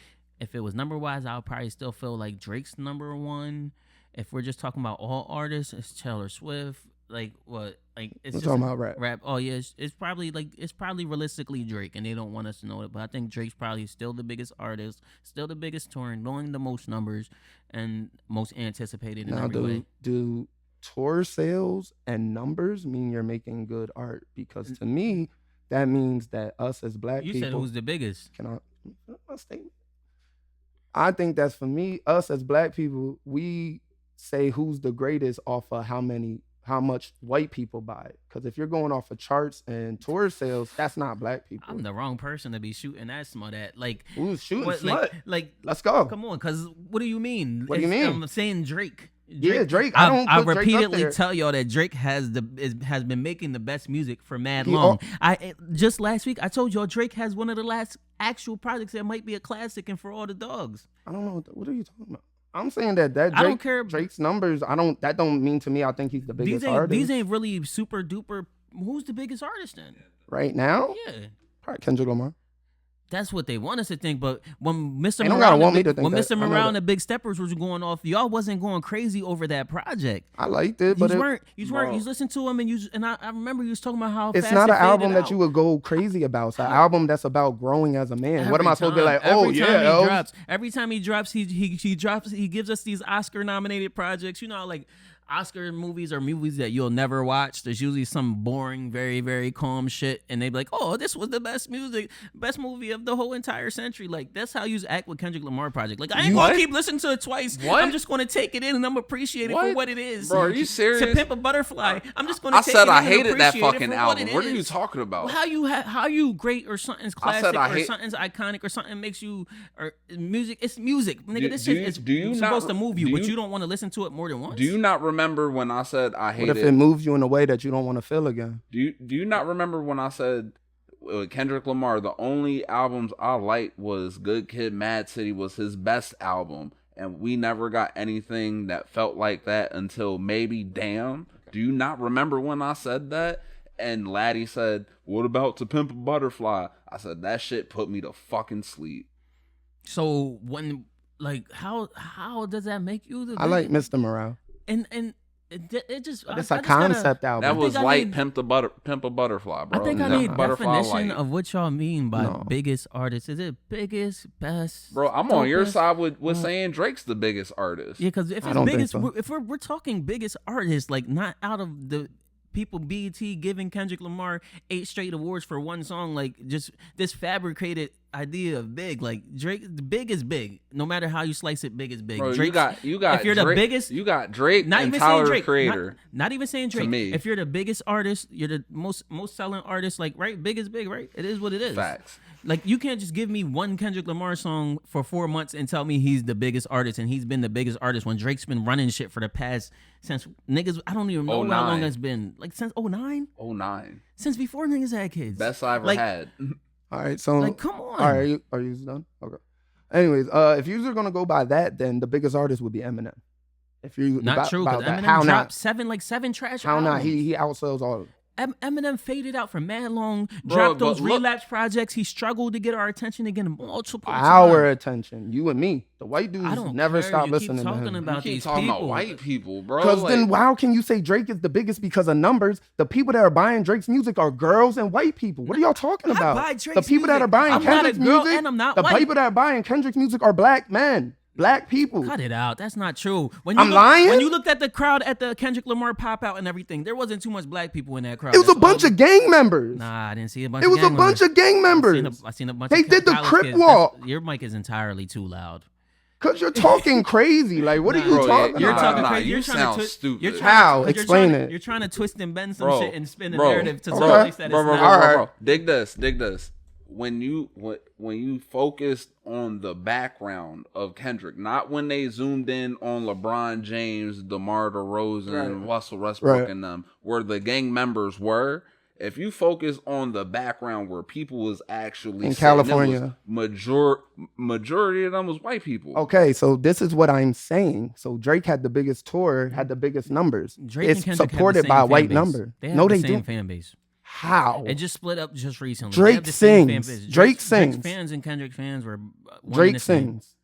If it was number-wise, I would probably still feel like Drake's number one. If we're just talking about all artists, it's Taylor Swift. Like, what? Like, it's just talking about rap. Oh yeah, it's probably realistically Drake, and they don't want us to know it. But I think Drake's probably still the biggest artist, still the biggest touring, doing the most numbers, and most anticipated in every way. Do tour sales and numbers mean you're making good art? Because to me, that means that us as black people. You said who's the biggest? Can I statement? I think that's, for me, us as black people, we say who's the greatest off of how much white people buy it. Because if you're going off of charts and tour sales, that's not black people. I'm the wrong person to be shooting that smut at. Like, who's shooting smut? Like, let's go. Come on, because what do you mean? What do you mean? I'm saying Drake. Yeah, Drake. I repeatedly tell y'all that Drake has been making the best music for mad long. Just last week I told y'all Drake has one of the last actual projects that might be a classic, and For All the Dogs. I don't know what are you talking about. I'm saying that Drake, I don't care. Drake's numbers. That don't mean to me. I think he's the biggest artist. These ain't really super duper. Who's the biggest artist then? Right now? Yeah, probably Kendrick Lamar. That's what they want us to think, but when Mr. Morale and the Big Steppers was going off, y'all wasn't going crazy over that project. I liked it, but you weren't. You listened to him, and I remember you was talking about how it's not an album that you would go crazy about. It's an album that's about growing as a man. What am I supposed to be like? Oh yeah, every time he drops, he gives us these Oscar nominated projects. You know, like Oscar movies are movies that you'll never watch. There's usually some boring, very, very calm shit, and they be like, "Oh, this was the best movie of the whole entire century." Like, that's how you act with Kendrick Lamar project. Like, I ain't gonna keep listening to it twice. What? I'm just gonna take it in and I'm appreciate it for what it is. Bro, are you serious? To Pimp a Butterfly, I'm just gonna. I hated that fucking album. What are you talking about? Well, how you great or something's classic or something's iconic or something makes you or music? It's music, nigga. This shit is supposed to move you, but you don't want to listen to it more than once. Do you not remember when I said I hate it? What if it moves you in a way that you don't want to feel again? Do you not remember when I said Kendrick Lamar, the only albums I liked was Good Kid, Mad City was his best album, and we never got anything that felt like that until maybe Damn. Do you not remember when I said that? And Laddie said, "What about To Pimp a Butterfly?" I said, that shit put me to fucking sleep. So when, like, how does that make you? I like Mr. Morale. And it just, it's a concept album. That was like Pimp a Butterfly, bro. I think I need a definition of what y'all mean by biggest artist. Is it biggest, best? Bro, I'm on your side with saying Drake's the biggest artist. Yeah, because if it's biggest, if we're talking biggest artist, like not out of the people BET giving Kendrick Lamar 8 straight awards for one song, like just this fabricated idea of big. Like Drake, big is big. No matter how you slice it, big is big. Bro, Drake, you got if you're Drake, the biggest, you got Drake not and even Tyler, saying Drake, the Creator. Not even saying Drake. To me. If you're the biggest artist, you're the most selling artist. Like, right, big is big, right? It is what it is. Facts. Like, you can't just give me one Kendrick Lamar song for 4 months and tell me he's the biggest artist, and he's been the biggest artist when Drake's been running shit for the past, since niggas, I don't even know how long it's been. Like, since 09? 09. Since before niggas had kids. Best I ever had. All right, so. Like, come on. All right, are you done? Okay. Anyways, if you're going to go by that, then the biggest artist would be Eminem. If you Not true, because Eminem dropped seven trash How albums. not? He outsells all of them. Eminem faded out for mad long, dropped those relapse projects. He struggled to get our attention again multiple times. Our attention, you and me. The white dudes never stop listening to him. About you keep these talking people. about white people, bro. Because then how can you say Drake is the biggest because of numbers? The people that are buying Drake's music are girls and white people. What are y'all talking about? I buy Drake's the people that are buying Kendrick's music, and I'm not the white. people that are buying Kendrick's music are black men. Black people. Cut it out. That's not true. I'm lying? When you looked at the crowd at the Kendrick Lamar pop out and everything, there wasn't too much black people in that crowd. It was a bunch of gang members. Nah, I didn't see a bunch It of was a bunch of gang members. I seen a bunch They of did the college Crip kids. walk. Your mic is entirely too loud. Because you're talking crazy. Like, what are you talking You're about? talking crazy. You You're trying sound to stupid. How? Explain it. You're trying to twist and bend some shit and spin the narrative to some Okay. place that it's not. Bro. Dig this. When you focused on the background of Kendrick, not when they zoomed in on LeBron James, DeMar DeRozan, Russell Westbrook, and them, where the gang members were. If you focus on the background where people was actually in California, majority of them was white people. Okay, so this is what I'm saying. So Drake had the biggest tour, had the biggest numbers. Drake it's and Kendrick supported by a white number. They have no, the they same don't. fan base. How? It just split up just recently. Drake sings. Drake sings. Drake fans and Kendrick fans were Drake sings.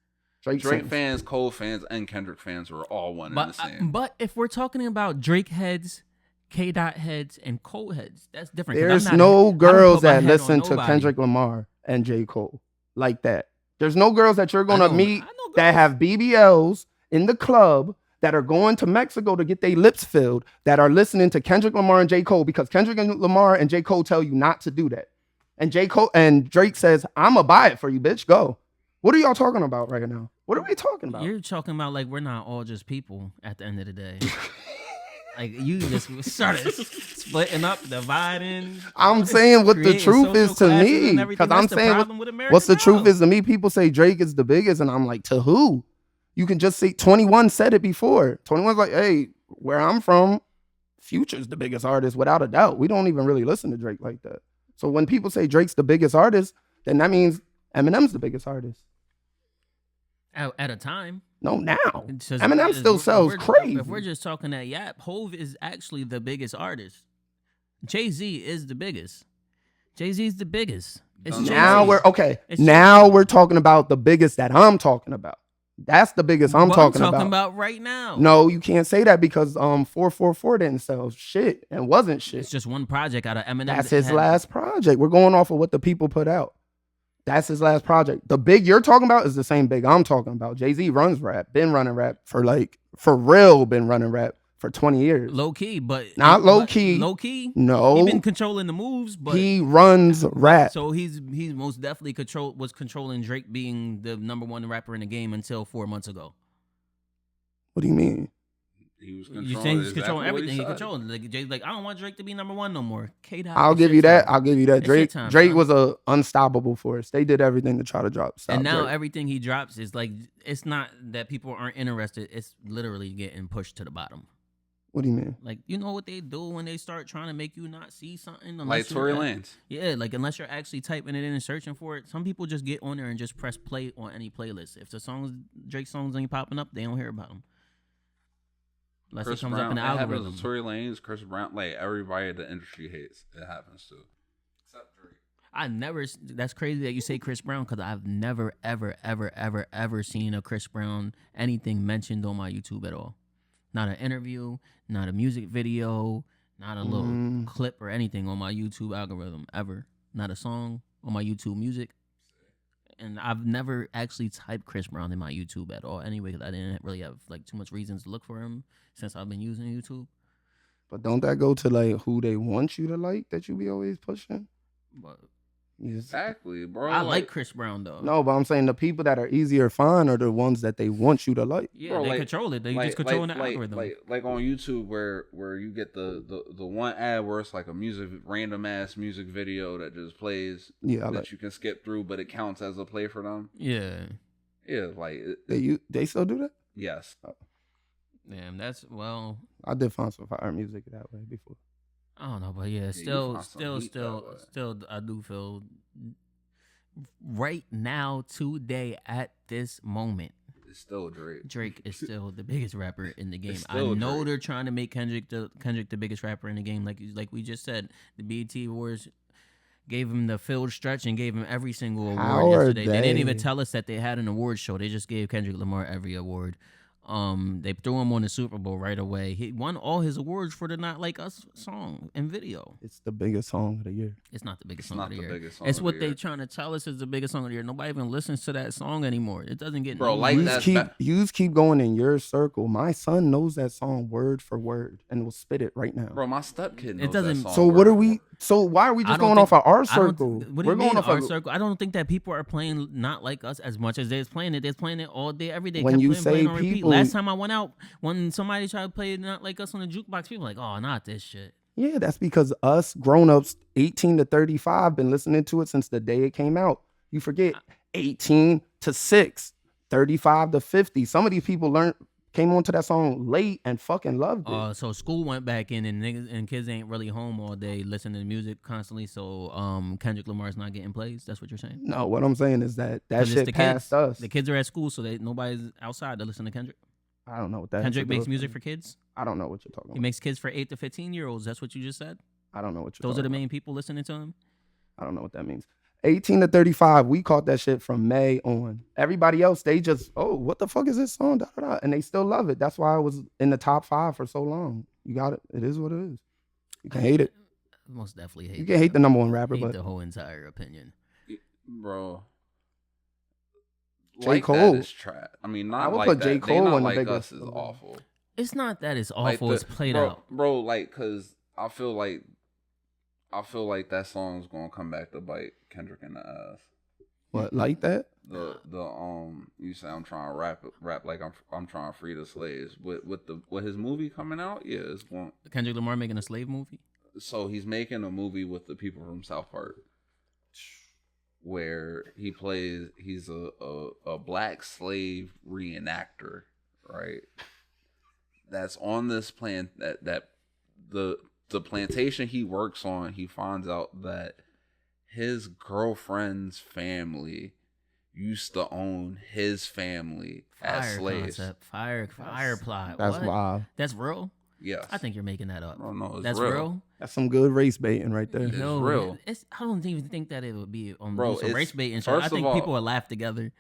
Drake fans, Cole fans, and Kendrick fans were all one and the same. But if we're talking about Drake heads, K. Dot heads, and Cole heads, that's different. There's no girls that listen to Kendrick Lamar and J. Cole like that. There's no girls that you're gonna meet that have BBLs in the club that are going to Mexico to get their lips filled that are listening to Kendrick Lamar and J. Cole because Kendrick Lamar and J. Cole tell you not to do that. And J. Cole and Drake says, I'ma buy it for you, bitch. Go. What are y'all talking about right now? What are we talking about? You're talking about like we're not all just people at the end of the day. Like you just started splitting up, dividing. I'm saying what the truth is to me. Because I'm saying what's the truth is to me. People say Drake is the biggest, and I'm like, to who? You can just say 21 said it before. 21's like, hey, where I'm from, Future's the biggest artist without a doubt. We don't even really listen to Drake like that. So when people say Drake's the biggest artist, then that means Eminem's the biggest artist. At a time. No, now. Eminem still sells crazy. If we're just talking that Yap, Hove is actually the biggest artist. Jay-Z is the biggest. Jay-Z's the biggest. Now we're talking about the biggest that I'm talking about. That's the biggest I'm talking about right now. No, you can't say that because 444 didn't sell shit and wasn't shit. It's just one project out of Eminem. That's his last project. We're going off of what the people put out. That's his last project. The big you're talking about is the same big I'm talking about. Jay-Z runs rap, been running rap for real, been running rap for 20 years. Low key, but not low key. Low key? No. He's been controlling the moves, but he runs rap. So he's most definitely was controlling Drake being the #1 rapper in the game until 4 months ago. What do you mean? He was controlling. You think he's controlling everything? He's controlling. Like Jay's like, I don't want Drake to be #1 no more. I'll give you that. I'll give you that. Drake was a unstoppable force. They did everything to try to stop. And now Drake. everything he drops is like, it's not that people aren't interested. It's literally getting pushed to the bottom. What do you mean? Like, you know what they do when they start trying to make you not see something? Like Tory Lanez. Yeah, like unless you're actually typing it in and searching for it. Some people just get on there and just press play on any playlist. If the Drake songs ain't popping up, they don't hear about them. Unless Chris it comes Brown, up in the algorithm. Happens to Tory Lanez, Chris Brown, like everybody the industry hates. It happens to. Except Drake. That's crazy that you say Chris Brown because I've never, ever seen a Chris Brown anything mentioned on my YouTube at all. Not an interview, not a music video, not a little clip or anything on my YouTube algorithm ever. Not a song on my YouTube music. And I've never actually typed Chris Brown in my YouTube at all anyway because I didn't really have like too much reasons to look for him since I've been using YouTube. But don't that go to like who they want you to like that you be always pushing? But Exactly, bro. I like Chris Brown though. No, but I'm saying the people that are easier to find are the ones that they want you to like. Yeah, bro, they like, control it. They just control the algorithm. Like on YouTube where you get the one ad where it's like a random ass music video that just plays. Yeah, that you can skip through, but it counts as a play for them. Yeah. Yeah, like they still do that. Yes. Damn, I did find some fire music that way before. I don't know, but yeah, still, I do feel right now, today, at this moment, it's still Drake. Drake is still the biggest rapper in the game. I know Drake. They're trying to make Kendrick the biggest rapper in the game, like we just said. The BET Awards gave him the filled stretch and gave him every single award yesterday. They didn't even tell us that they had an award show. They just gave Kendrick Lamar every award. They threw him on the Super Bowl right away. He won all his awards for the Not Like Us song and video. It's the biggest song of the year. It's not the biggest song of the year. It's what they trying to tell us is the biggest song of the year. Nobody even listens to that song anymore. It doesn't get you keep going in your circle. My son knows that song word for word and will spit it right now. Bro, my stepkid knows that song. So what are we? So why are we just going off of our circle? What do you mean our circle? I don't think that people are playing Not Like Us as much as they're playing it. They're playing it all day, every day. When you say people, last time I went out, when somebody tried to play Not Like Us on the jukebox, people were like, oh, not this shit. Yeah, that's because us grown-ups 18 to 35 been listening to it since the day it came out. You forget 18 to 6, 35 to 50. Some of these people came onto that song late and fucking loved it. So school went back in and niggas and kids ain't really home all day listening to music constantly. So Kendrick Lamar's not getting plays. That's what you're saying? No, what I'm saying is that shit passed us. The kids are at school, so nobody's outside to listen to Kendrick. I don't know what that. Kendrick makes music for kids. I don't know what you're talking about. He makes kids for 8 to 15-year-olds. That's what you just said. I don't know what you're. Those are the main people listening to him. I don't know what that means. 18 to 35, we caught that shit from May on. Everybody else, they just, what the fuck is this song? Da, da, da. And they still love it. That's why I was in the top 5 for so long. You got it. It is what it is. You can hate it. Most definitely hate it. You can hate the number one rapper, but the whole entire opinion. Bro. J. Cole is trash. I mean, not I would like put that. J. Cole Not in the Like biggest. Us is awful. It's not that it's awful. It's played out. Bro, like, cause I feel like that song's gonna come back to bite Kendrick in the ass. What, like that? You say I'm trying to rap like I'm trying to free the slaves. With his movie coming out, yeah, it's going. Kendrick Lamar making a slave movie. So he's making a movie with the people from South Park, where he's a black slave reenactor, right? That's on this plan that the plantation he works on, he finds out that his girlfriend's family used to own his family as slaves. Concept. Fire plot. That's what? wild. That's real? Yes. I think you're making that up. No, it's that's real. That's some good race baiting right there. It's real. I don't even think that it would be on Bro, some race baiting shit. I think people would laugh together.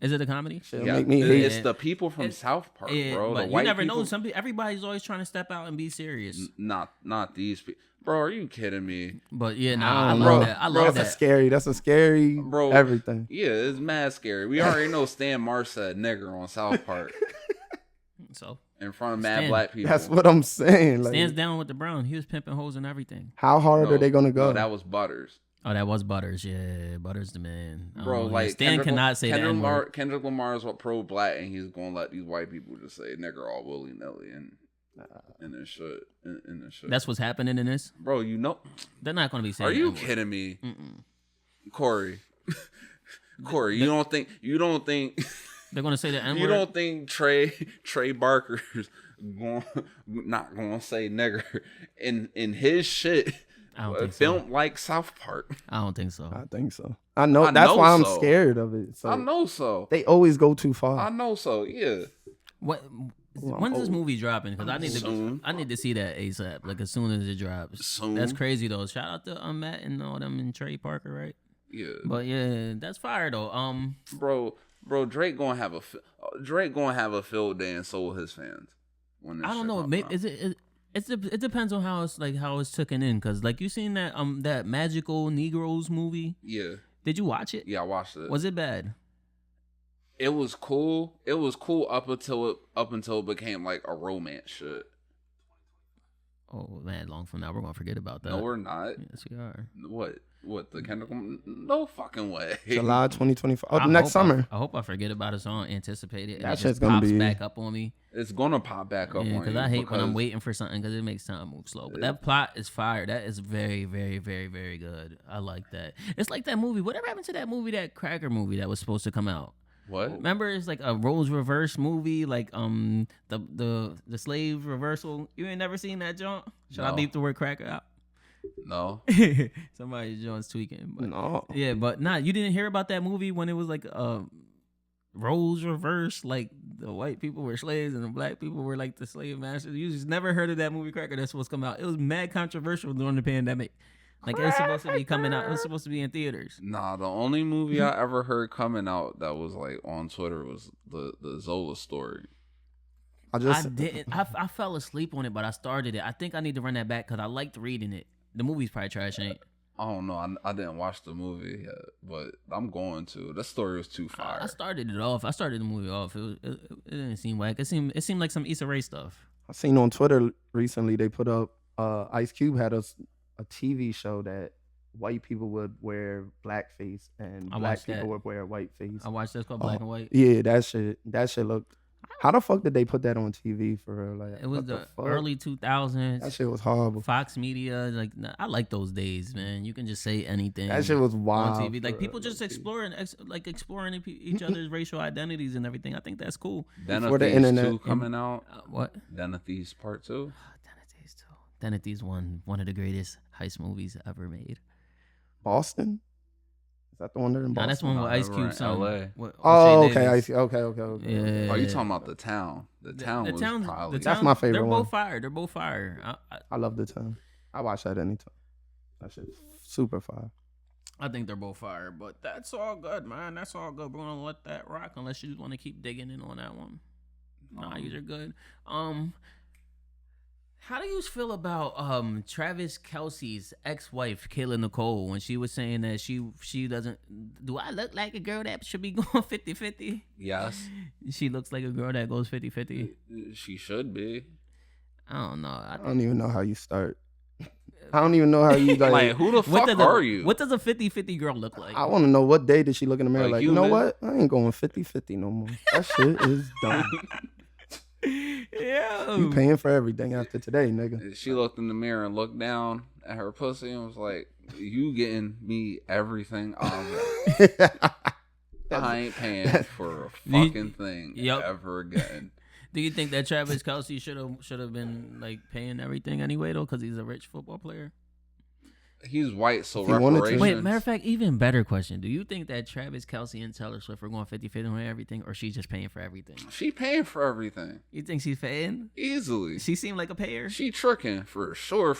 Is it a comedy? Yeah, make me hate. It's the people from South Park, bro. But the you white never people, know. Everybody's always trying to step out and be serious. Not these people. Bro, are you kidding me? But yeah, I love that. I love that. That's a scary bro, everything. Yeah, it's mad scary. We already know Stan Marsh said nigger on South Park. So in front of mad black people. That's what I'm saying. Like, Stan's down with the Brown. He was pimping hoes and everything. How hard are they gonna go? No, that was Butters. Oh, that was Butters. Yeah, Butters the man. Bro, like Stan cannot say that. Kendrick Lamar is pro black, and he's gonna let these white people just say nigger all willy nilly and this shit. And this shit. That's what's happening in this. Bro, you know they're not gonna be saying. Are you kidding me, Corey? Corey, you don't think they're gonna say the N-word? You don't think Trey Barker's not gonna say nigger in his shit? I don't think filmed so. Like South Park. I don't think so. I think so. I know. That's why I'm scared of it. So I know so. They always go too far. I know so. Yeah. When's this movie dropping? Because I need to see that ASAP. Like as soon as it drops. Soon. That's crazy though. Shout out to Matt and all them and Trey Parker, right? Yeah. But yeah, that's fire though. Bro, Drake gonna have a field day and so will his fans. I don't know. Maybe it depends on how it's taken in. Cause like you seen that Magical Negroes movie. Yeah. Did you watch it? Yeah, I watched it. Was it bad? It was cool. It was cool up until it became like a romance shit. Oh man, long from now we're gonna forget about that. No, we're not. Yes, we are. What? The Kendrick? No fucking way. July 2025. Oh, next summer. I hope I forget about it so I don't anticipate it. That it shit's just gonna pops be back up on me. It's gonna pop back up on you. Because I hate when I'm waiting for something because it makes time move slow. But that plot is fire. That is very, very, very, very good. I like that. It's like that movie. Whatever happened to that movie, that Cracker movie that was supposed to come out? What? Remember, it's like a roles reverse movie, like the slave reversal. You ain't never seen that, John? Should I beep the word cracker out? No. Somebody John's tweaking. But, No. yeah, but you didn't hear about that movie when it was like roles reversed, like the white people were slaves and the black people were like the slave masters. You just never heard of that movie Cracker that's supposed to come out. It was mad controversial during the pandemic. Like it was supposed to be coming out. It was supposed to be in theaters. Nah, the only movie I ever heard coming out that was like on Twitter was the Zola story. I didn't. I fell asleep on it, but I started it. I think I need to run that back because I liked reading it. The movie's probably trash, ain't? I don't know. I didn't watch the movie yet, but I'm going to. The story was too fire. I started it off. I started the movie off. It didn't seem whack. It seemed like some Issa Rae stuff. I seen on Twitter recently they put up Ice Cube had a TV show that white people would wear blackface and black people would wear whiteface. I watched that. It's called Black and White. Yeah, that shit looked. How the fuck did they put that on TV for real? Like, it was the early 2000s. That shit was horrible. Fox Media, like I like those days, man. You can just say anything. That shit was wild on TV. Like people just exploring each other's racial identities and everything. I think that's cool. Den of Thieves 2 coming out. What? Den of Thieves Part 2. Den of Thieves one of the greatest heist movies ever made. Boston? Is that the one that in Boston? Nah, that's one with Ice Cube son. LA. Oh, okay. I see. Okay. Yeah. Oh, you talking about The Town? The Town was probably... That's my favorite one. They're both fire. I love The Town. I watch that anytime. That shit's super fire. I think they're both fire, but that's all good, man. That's all good. We're gonna let that rock unless you just want to keep digging in on that one. Nah, these are good. How do you feel about Travis Kelce's ex-wife, Kayla Nicole, when she was saying that she doesn't... Do I look like a girl that should be going 50-50? Yes. She looks like a girl that goes 50-50. She should be. I don't know. I don't even know how you start. I don't even know how you... Like who the fuck are you? What does a 50-50 girl look like? I want to know what day did she look in the mirror like, you know what? I ain't going 50-50 no more. That shit is dumb. Yeah, you paying for everything after today, nigga. She looked in the mirror and looked down at her pussy and was like, "You getting me everything I ain't paying for a fucking thing ever again." Do you think that Travis Kelce should have been like paying everything anyway though, because he's a rich football player? He's white, so reparations. Wait, matter of fact, even better question. Do you think that Travis Kelce and Taylor Swift are going 50-50 on everything, or she's just paying for everything? She paying for everything. You think she's paying? Easily. She seemed like a payer? She tricking, for sure.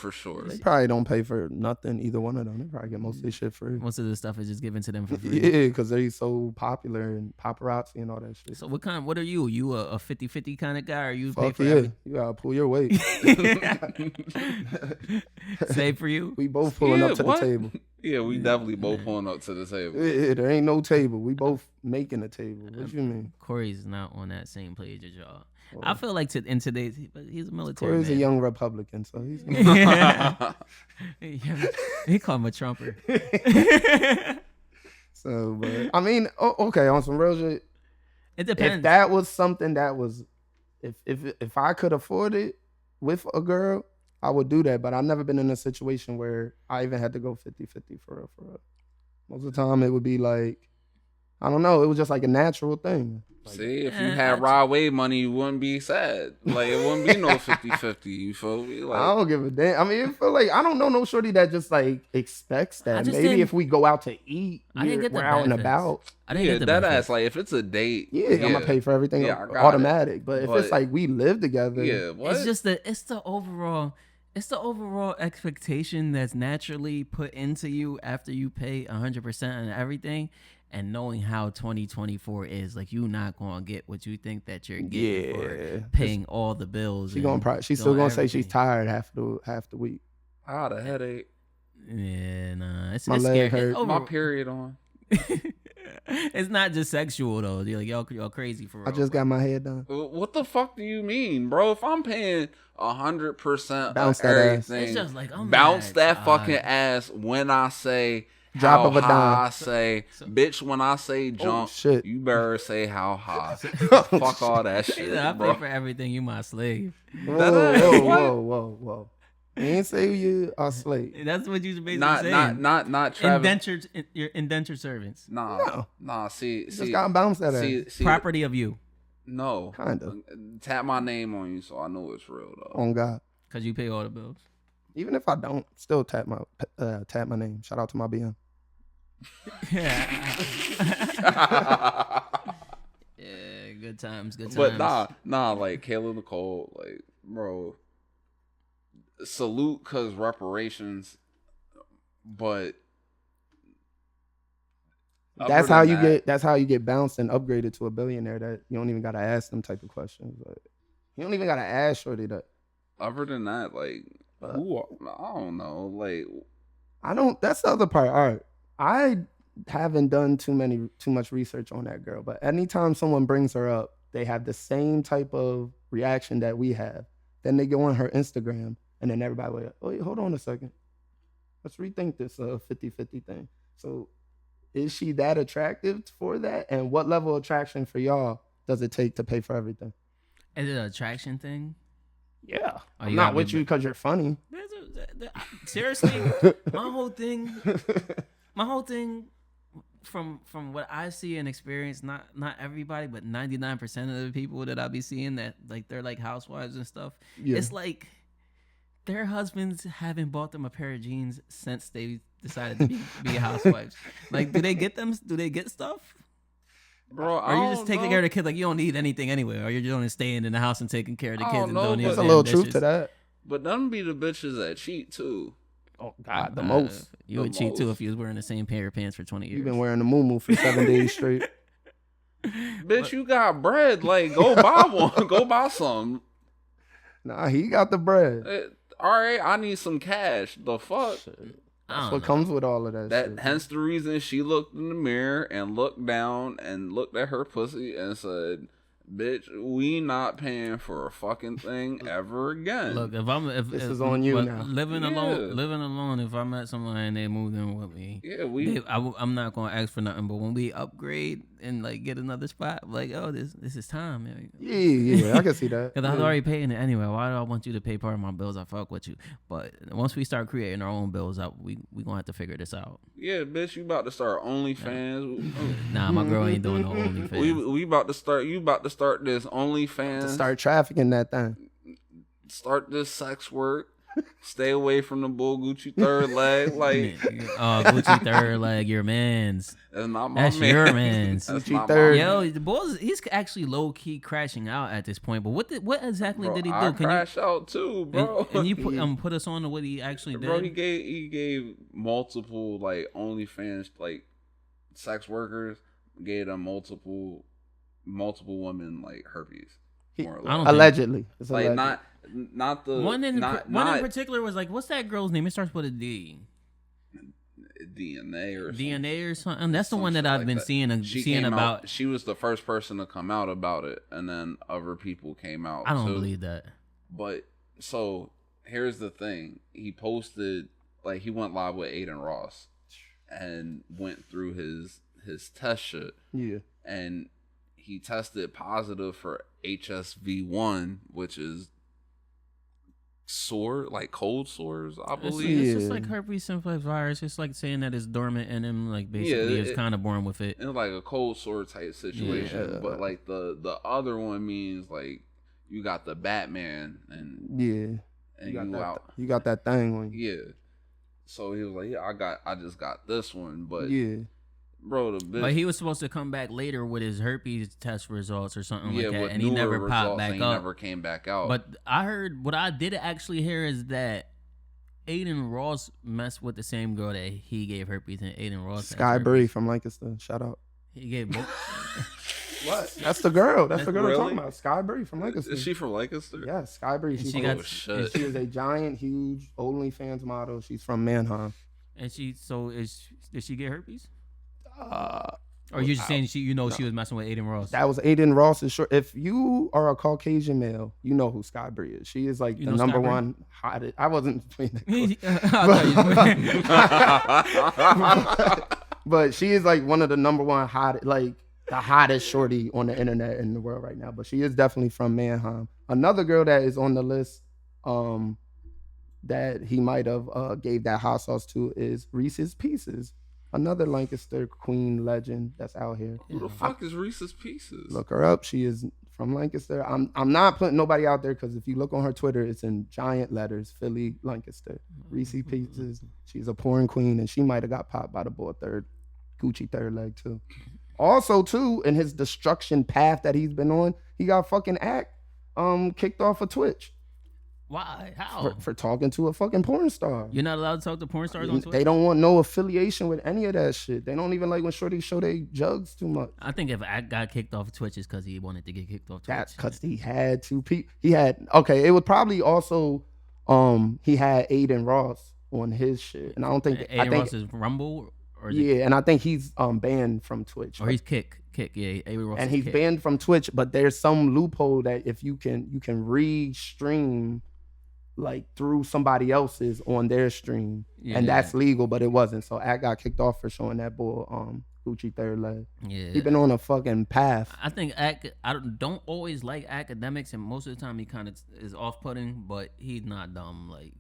They probably don't pay for nothing, either one of them. They probably get most of this shit free. Most of the stuff is just given to them for free. Yeah, because they're so popular and paparazzi and all that shit. So what are you? You a 50-50 kind of guy, or you Fuck pay for everything? You gotta pull your weight. Save for you? We both pulling up to the table. Yeah, we definitely both pulling up to the table. There ain't no table. We both making a table. What you mean? Corey's not on that same page as y'all. Well, I feel like in today's, he's a military Corey's man. a young Republican, so he's... He called him a Trumper. So, but I mean, okay, on some real shit. It depends. If that was something that was... If I could afford it with a girl, I would do that, but I've never been in a situation where I even had to go 50-50 for real. Most of the time, it would be like, I don't know, it was just like a natural thing. Like, see, if you had Rod Wave money, you wouldn't be sad. Like, it wouldn't be no 50-50, you feel me? Like, I don't give a damn. I mean, it feel like, I don't know no shorty that just like expects that. Maybe if we go out to eat, we're out and about. That ass, like, if it's a date. Yeah, I'm going to pay for everything automatic. But if it's like we live together. Yeah, what? It's just it's the overall expectation that's naturally put into you after you pay 100% on everything, and knowing how 2024 is, like, you not gonna get what you think that you're getting for paying all the bills. She's still gonna say she's tired half the week. I had a headache. Yeah, nah, it's leg scary. hurt. My period on. It's not just sexual though. You're like y'all crazy for real. I just got my head done. What the fuck do you mean, bro? If I'm paying 100% Bounce of that ass. everything, It's just like, I'm bounce mad, that God. fucking ass when I say Drop how of a high dime. I say, bitch. When I say jump, shit. you better say how high. Fuck all that shit, I bro. pay for everything. You my slave. Whoa. You ain't say you are slave. That's what you basically saying. Not Travis. Your indentured servants. Nah. See, You just gotta bounce that ass. see, Property of you. No, Kinda. Tap my name on you, so I know it's real though. On God. Cause you pay all the bills. Even if I don't, still tap my name. Shout out to my BM. Yeah, good times. But nah, like Kayla Nicole, like, bro, salute cause reparations, but that's how you get bounced and upgraded to a billionaire. That you don't even gotta ask them type of questions. Like, you don't even gotta ask shorty that. Other than that, like, I don't know, like, That's the other part. All right, I haven't done too much research on that girl, but anytime someone brings her up, they have the same type of reaction that we have. Then they go on her Instagram, and then everybody will, oh, wait, hold on a second. Let's rethink this 50-50 thing. So is she that attractive for that? And what level of attraction for y'all does it take to pay for everything? Is it an attraction thing? Yeah. Oh, I'm not with you because you're funny. Seriously, my whole thing from what I see and experience, not everybody, but 99% of the people that I be seeing that like they're like housewives and stuff. Yeah. It's like their husbands haven't bought them a pair of jeans since they decided to be housewives. Like, do they get stuff? Bro, or you just taking care of the kids like you don't need anything anyway, or you're just only staying in the house and taking care of the kids and don't need. There's a little truth to that. But them be the bitches that cheat too. Oh God, the most. You would cheat too if you was wearing the same pair of pants for 20 years. You've been wearing the muumuu for 7 days straight. Bitch, you got bread. Like, go buy one. Go buy some. Nah, he got the bread. All right, I need some cash. The fuck? That's what comes with all of that shit. Hence the reason she looked in the mirror and looked down and looked at her pussy and said, bitch, we not paying for a fucking thing ever again. Look, this is on you now. Living alone. If I met somebody and they moved in with me, I'm not gonna ask for nothing. But when we upgrade and like get another spot, like, oh, this is time. Yeah, I can see that. Because I was already paying it anyway. Why do I want you to pay part of my bills? I fuck with you. But once we start creating our own bills, we gonna have to figure this out. Yeah, bitch, you about to start OnlyFans? Nah, my girl ain't doing no OnlyFans. We about to start. You about to start this OnlyFans. To start trafficking that thing. Start this sex work. Stay away from the bull Gucci third leg. Like, Gucci third leg, your man's. That's not my That's man. your man's. Gucci third. Yo, the boys, he's actually low key crashing out at this point. But what exactly did he do? I crash out too, bro. And you put us on to what he actually did. Bro, he gave multiple like OnlyFans like sex workers, gave them multiple women like herpes. Allegedly, like not the one in particular was like, what's that girl's name? It starts with a D. DNA or something. That's the one that I've been seeing about. She was the first person to come out about it, and then other people came out. I don't believe that. But so here's the thing: he posted, like, he went live with Aiden Ross, and went through his test shit. Yeah, and he tested positive for HSV1, which is cold sores, I believe. It's just like herpes simplex virus. It's like saying that it's dormant in him, like basically it's kind of born with it. It's like a cold sore type situation. But like the other one means like you got the Batman and you got that thing on you. Yeah. So he was like, yeah, I just got this one, but yeah. Bro, the bitch. But he was supposed to come back later with his herpes test results or something like that, and he never popped back up. He never came back out. But I heard, what I did actually hear is that Aiden Ross messed with the same girl that he gave herpes, and Aiden Ross. Sky Bree from Lancaster. Shout out. He gave both. What? That's the girl. That's the girl I'm talking about. Sky Bree from Lancaster. Is she from Lancaster? Yeah, Sky Bree. She is a giant, huge OnlyFans model. She's from Mannheim. And did she get herpes? Or you just saying she was messing with Aiden Ross? That was Aiden Ross's short. If you are a Caucasian male, you know who Sky Bree is. She is like the number one hottest. I wasn't playing that. But she is like one of the number one hottest, like the hottest shorty on the internet in the world right now. But she is definitely from Mannheim. Another girl that is on the list, that he might have gave that hot sauce to is Reese's Pieces. Another Lancaster queen legend that's out here. Who the fuck is Reese's Pieces? Look her up. She is from Lancaster. I'm not putting nobody out there because if you look on her Twitter, it's in giant letters, Philly, Lancaster. Reese's Pieces. She's a porn queen, and she might have got popped by the boy Gucci third leg too. Also too, in his destruction path that he's been on, he got fucking kicked off of Twitch. Why? How? For talking to a fucking porn star. You're not allowed to talk to porn stars on Twitch? They don't want no affiliation with any of that shit. They don't even like when shorties show they jugs too much. I think if I got kicked off of Twitch, it's because he wanted to get kicked off Twitch. That's because he had two people. It was probably also, he had Aiden Ross on his shit. And I don't think... Aiden Ross is Rumble? And I think he's banned from Twitch. Or he's Kick, yeah. Aiden Ross and he's banned from Twitch, but there's some loophole that if you can re-stream like through somebody else's on their stream, and that's legal, but it wasn't. So Ack got kicked off for showing that bull Gucci third leg. Yeah, he been on a fucking path. I think Ack, I don't always like academics, and most of the time he kind of is off-putting, but he's not dumb. Like,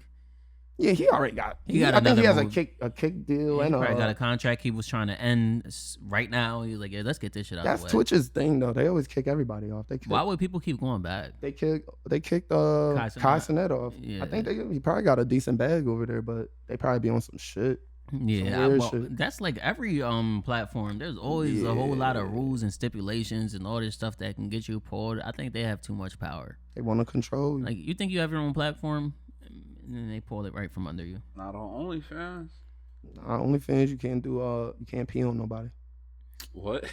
yeah, he already got. I think he has a kick deal. He and probably got a contract he was trying to end right now. He's like, yeah, let's get this shit out of the way. That's Twitch's thing, though. They always kick everybody off. Why would people keep going back? They kicked Kai Cenat off. Yeah. I think he probably got a decent bag over there, but they probably be on some shit. Yeah, that's like every platform. There's always a whole lot of rules and stipulations and all this stuff that can get you pulled. I think they have too much power. They want to control you. Like, you think you have your own platform, and then they pull it right from under you. Not on OnlyFans. Not OnlyFans. You can't do you can't pee on nobody. What?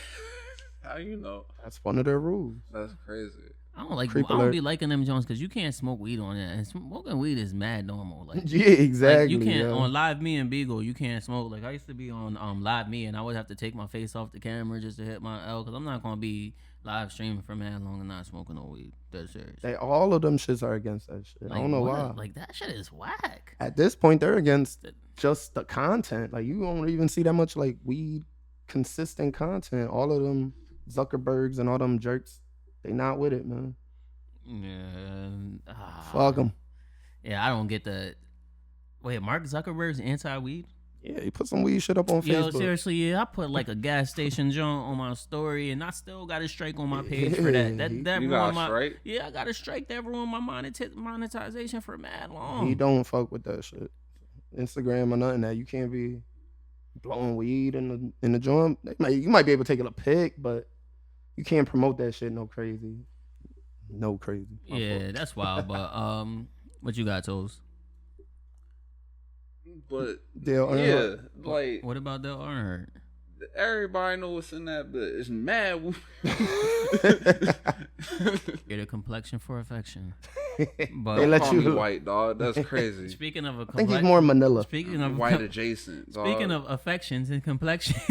How you know? That's one of their rules. That's crazy. I don't be liking them Jones because you can't smoke weed on it, and smoking weed is mad normal. Like, yeah, exactly. Like, you can't on Live Me and Beagle. You can't smoke. Like, I used to be on Live Me, and I would have to take my face off the camera just to hit my L because I'm not gonna be live streaming for mad long and not smoking no weed. That's serious. All of them shits are against that shit. Like, I don't know why. Like, that shit is whack. At this point, they're against just the content. Like, you don't even see that much like weed consistent content. All of them Zuckerbergs and all them jerks, they not with it, man. Yeah. Fuck them. Yeah, I don't get the. Wait, Mark Zuckerberg's anti-weed? Yeah, he put some weed shit up on Facebook. Yo, seriously, yeah, I put like a gas station joint on my story, and I still got a strike on my page for that. That you got a strike? Yeah, I got a strike that ruined my monetization for mad long. He don't fuck with that shit. Instagram or nothing that you can't be blowing weed in the joint. You might be able to take a pic, but you can't promote that shit no crazy. Yeah, that's wild. But what you got, Toes? But Dale Earnhardt. Yeah, like, what about Dale Earnhardt? Everybody know what's in that, but it's mad. Get a complexion for affection. But they let you white, dog. That's crazy. Speaking of I think he's more Manila. Speaking of white adjacent. Dog. Speaking of affections and complexion.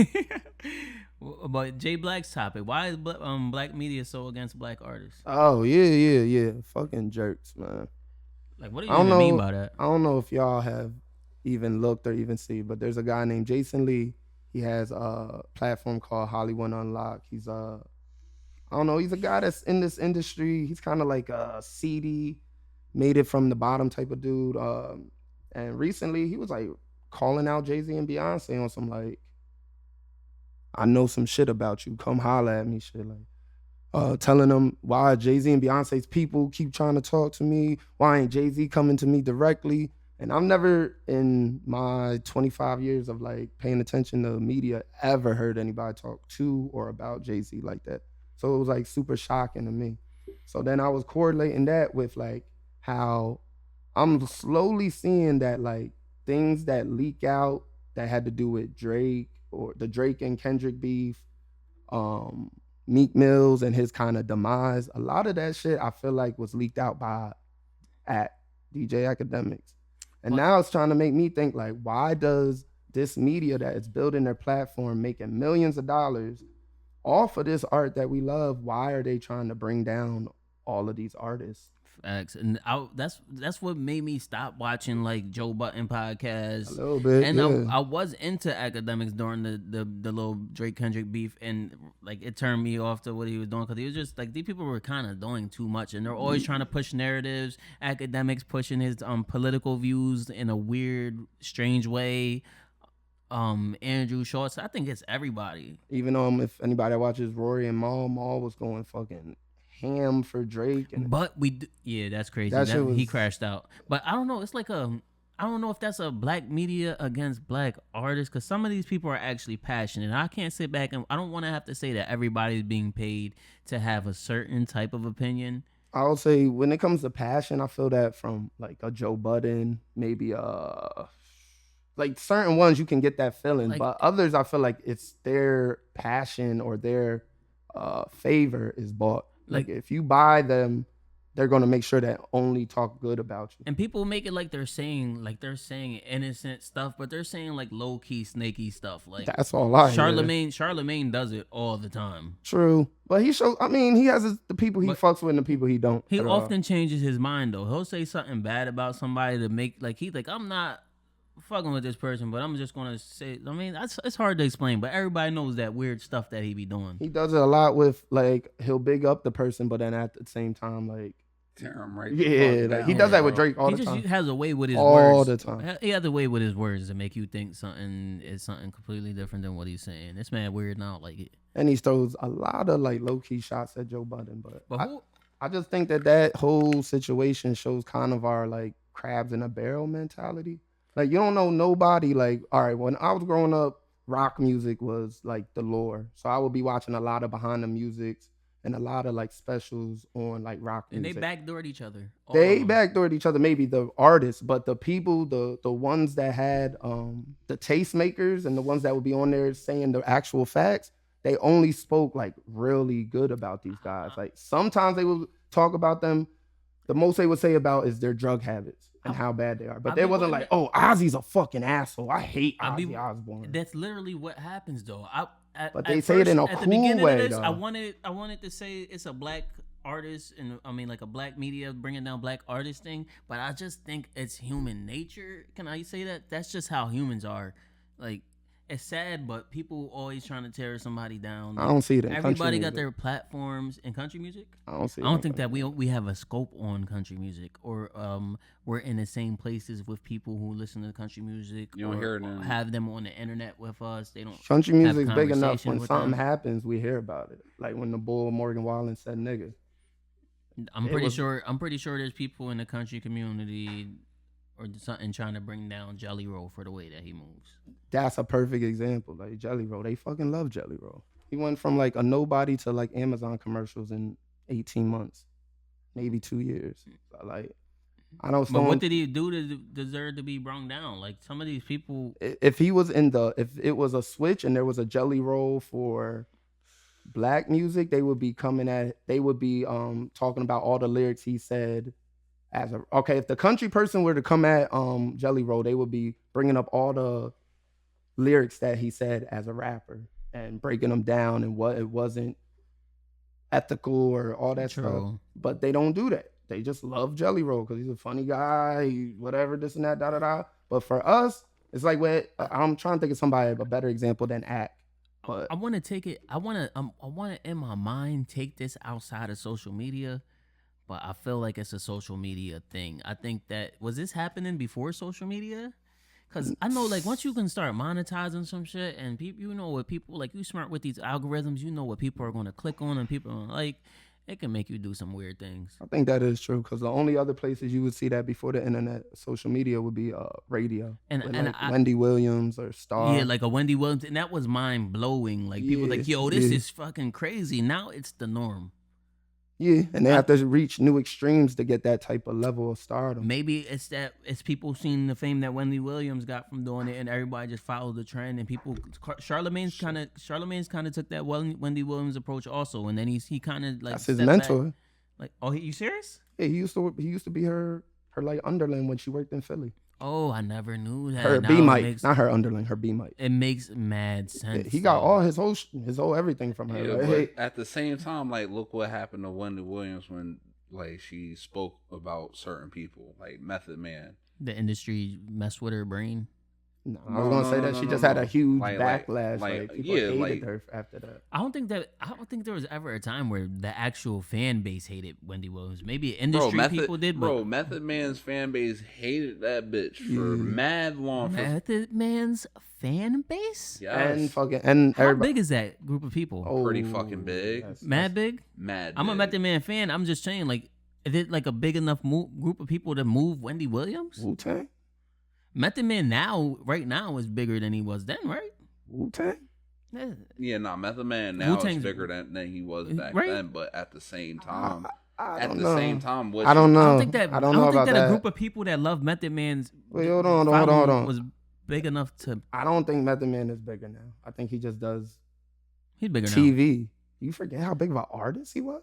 But Jay Black's topic. Why is black media so against black artists? Oh yeah. Fucking jerks, man. Like, what do you even mean by that? I don't know if y'all have even looked or even see, but there's a guy named Jason Lee. He has a platform called Hollywood Unlocked. He's I don't know, he's a guy that's in this industry. He's kind of like a seedy, made it from the bottom type of dude. And recently he was like calling out Jay-Z and Beyonce on some like, I know some shit about you. Come holla at me shit. Like, telling them why Jay-Z and Beyonce's people keep trying to talk to me. Why ain't Jay-Z coming to me directly? And I've never in my 25 years of like paying attention to media ever heard anybody talk to or about Jay-Z like that. So it was like super shocking to me. So then I was correlating that with like how I'm slowly seeing that like things that leak out that had to do with Drake or the Drake and Kendrick beef, Meek Mills and his kind of demise, a lot of that shit I feel like was leaked out by DJ Academics. And now it's trying to make me think like, why does this media that is building their platform, making millions of dollars, off of this art that we love, why are they trying to bring down all of these artists? Facts. And that's what made me stop watching like Joe Budden podcast. A little bit, and yeah. I was into academics during the little Drake Kendrick beef, and like it turned me off to what he was doing, because he was just like, these people were kind of doing too much, and they're always trying to push narratives. Academics pushing his political views in a weird, strange way. Andrew Schultz. I think it's everybody. Even if anybody watches Rory and Maul was going fucking ham for Drake. But yeah, that's crazy. He crashed out. But I don't know. It's like I don't know if that's a black media against black artists, because some of these people are actually passionate. I can't sit back and I don't want to have to say that everybody's being paid to have a certain type of opinion. I would say when it comes to passion, I feel that from like a Joe Budden, maybe like certain ones you can get that feeling, like, but others I feel like it's their passion or their favor is bought. Like if you buy them, they're gonna make sure that only talk good about you. And people make it like they're saying innocent stuff, but they're saying like low key snaky stuff. Like that's all I hear. Charlemagne does it all the time. True, but he shows. I mean, he has the people he fucks with and the people he don't. He often changes his mind though. He'll say something bad about somebody to make like he's like, I'm not fucking with this person, but I'm just gonna say. I mean, it's hard to explain, but everybody knows that weird stuff that he be doing. He does it a lot with like he'll big up the person, but then at the same time like tear him right. Yeah, like, he does that with Drake all the time. He just has a way with his words all the time. He has a way with his words to make you think something is something completely different than what he's saying. This man weird, and I don't like it. And he throws a lot of like low key shots at Joe Budden, but I just think that whole situation shows kind of our like crabs in a barrel mentality. Like, you don't know nobody. Like, all right, when I was growing up, rock music was like the lore. So I would be watching a lot of behind the musics and a lot of like specials on like rock music. And they backdoored each other. They backdoored each other, maybe the artists, but the people, the ones that had the tastemakers and the ones that would be on there saying the actual facts, they only spoke like really good about these guys. Like sometimes they would talk about them. The most they would say about is their drug habits and how bad they are. But they wasn't like, oh, Ozzy's a fucking asshole. I hate Ozzy Osbourne. That's literally what happens though. But they say it in a cool way though. I wanted to say it's a black artist, and I mean like a black media bringing down black artist thing. But I just think it's human nature. Can I say that? That's just how humans are. Like, it's sad, but people always trying to tear somebody down. Like, I don't see it in everybody country got music. their platforms in country music. I don't see. I don't think that we have a scope on country music, or we're in the same places with people who listen to country music. You don't hear it. Have them on the internet with us. They don't. Country music's big enough. When something happens, we hear about it. Like when the bull Morgan Wallen said nigga. I'm pretty sure there's people in the country community or something trying to bring down Jelly Roll for the way that he moves. That's a perfect example. Like Jelly Roll, they fucking love Jelly Roll. He went from like a nobody to like Amazon commercials in 18 months, maybe 2 years. Like, I don't. But what did he do to deserve to be brought down? Like some of these people. If he was if it was a switch and there was a Jelly Roll for black music, they would be talking about all the lyrics he said. If the country person were to come at Jelly Roll, they would be bringing up all the lyrics that he said as a rapper and breaking them down and what it wasn't ethical or all that stuff. But they don't do that. They just love Jelly Roll because he's a funny guy, whatever, this and that, da da da. But for us, it's like I'm trying to think of somebody a better example than Act. But I want to take it. I want to in my mind take this outside of social media. But I feel like it's a social media thing. I think that, was this happening before social media? Because I know, like, once you can start monetizing some shit, and people, you know what people, like, you smart with these algorithms, you know what people are going to click on and people are going to like, it can make you do some weird things. I think that is true, because the only other places you would see that before the internet, social media, would be radio. Wendy Williams or Star. Yeah, like a Wendy Williams, and that was mind-blowing. Like, people like, yo, this is fucking crazy. Now it's the norm. Yeah, and they have to reach new extremes to get that type of level of stardom. Maybe it's people seeing the fame that Wendy Williams got from doing it, and everybody just followed the trend. And people, Charlemagne's kind of took that Wendy Williams approach also, and then he kind of like that's his mentor. Back. Like, oh, you serious? Yeah, he used to be her her like underling when she worked in Philly. Oh, I never knew that. Her B mic, not her underling, her B mic. It makes mad sense. He got all his whole everything from her. Yeah, right? But at the same time, like, look what happened to Wendy Williams when like she spoke about certain people, like Method Man. The industry messed with her brain. No, I was gonna say that she just had a huge backlash. Like people hated her after that. I don't think there was ever a time where the actual fan base hated Wendy Williams. Maybe industry people did, but Method Man's fan base hated that bitch for mad long. Method Man's fan base? Yes. And how big is that group of people? Oh, pretty fucking big. Mad big? Mad. I'm a Method Man fan. I'm just saying, like, is it like a big enough group of people to move Wendy Williams? Wu-Tang? Method Man right now is bigger than he was then, right? Wu-Tang? Yeah, Method Man now is bigger than he was back then, but at the same time, I don't know. I don't know. I don't think that a group of people that love Method Man's hold on. was big enough to. I don't think Method Man is bigger now. I think he just does. He's bigger TV. now. You forget how big of an artist he was?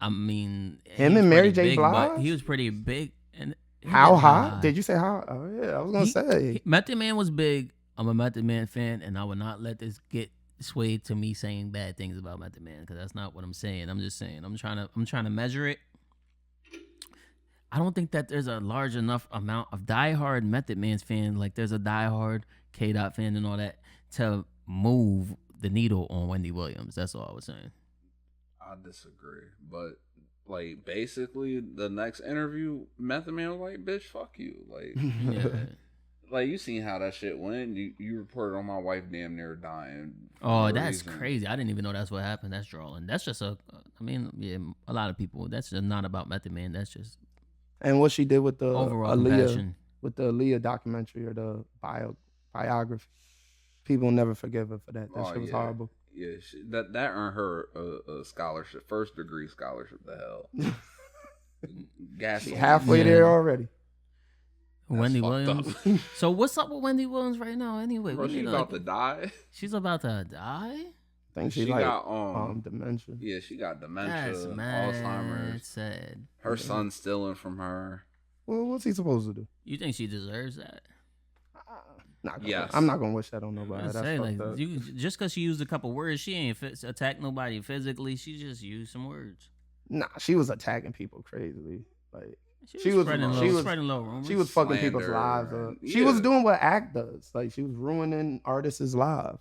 I mean, him and Mary J. Blige. He was pretty big. And how high? Did you say how? Oh yeah, I was gonna say. Method Man was big. I'm a Method Man fan, and I would not let this get swayed to me saying bad things about Method Man, because that's not what I'm saying. I'm just saying I'm trying to measure it. I don't think that there's a large enough amount of diehard Method Man's fans, like there's a diehard K-Dot fan and all that, to move the needle on Wendy Williams. That's all I was saying. I disagree, but like basically the next interview, Method Man was like, "Bitch, fuck you." Like, like you seen how that shit went. You reported on my wife damn near dying. Oh, that's crazy. I didn't even know that's what happened. That's drawing. That's just a lot of people. That's just not about Method Man. That's just. And what she did with the overall Aaliyah documentary or the biography, people will never forgive her for that. That shit was horrible. Yeah, that earned her a scholarship, first degree scholarship. The hell, She's halfway there already. Wendy Williams. So what's up with Wendy Williams right now? Anyway, bro, she's about to die. She's about to die. I think she got dementia. Yeah, she got dementia, That's Alzheimer's. Sad. Her son's stealing from her. Well, what's he supposed to do? You think she deserves that? I'm not gonna wish that on nobody. Just because she used a couple words, she ain't attacked nobody physically. She just used some words. Nah, she was attacking people crazily. Like she was spreading low rumors. She was fucking people's lives up. Yeah. She was doing what Act does. Like she was ruining artists' lives,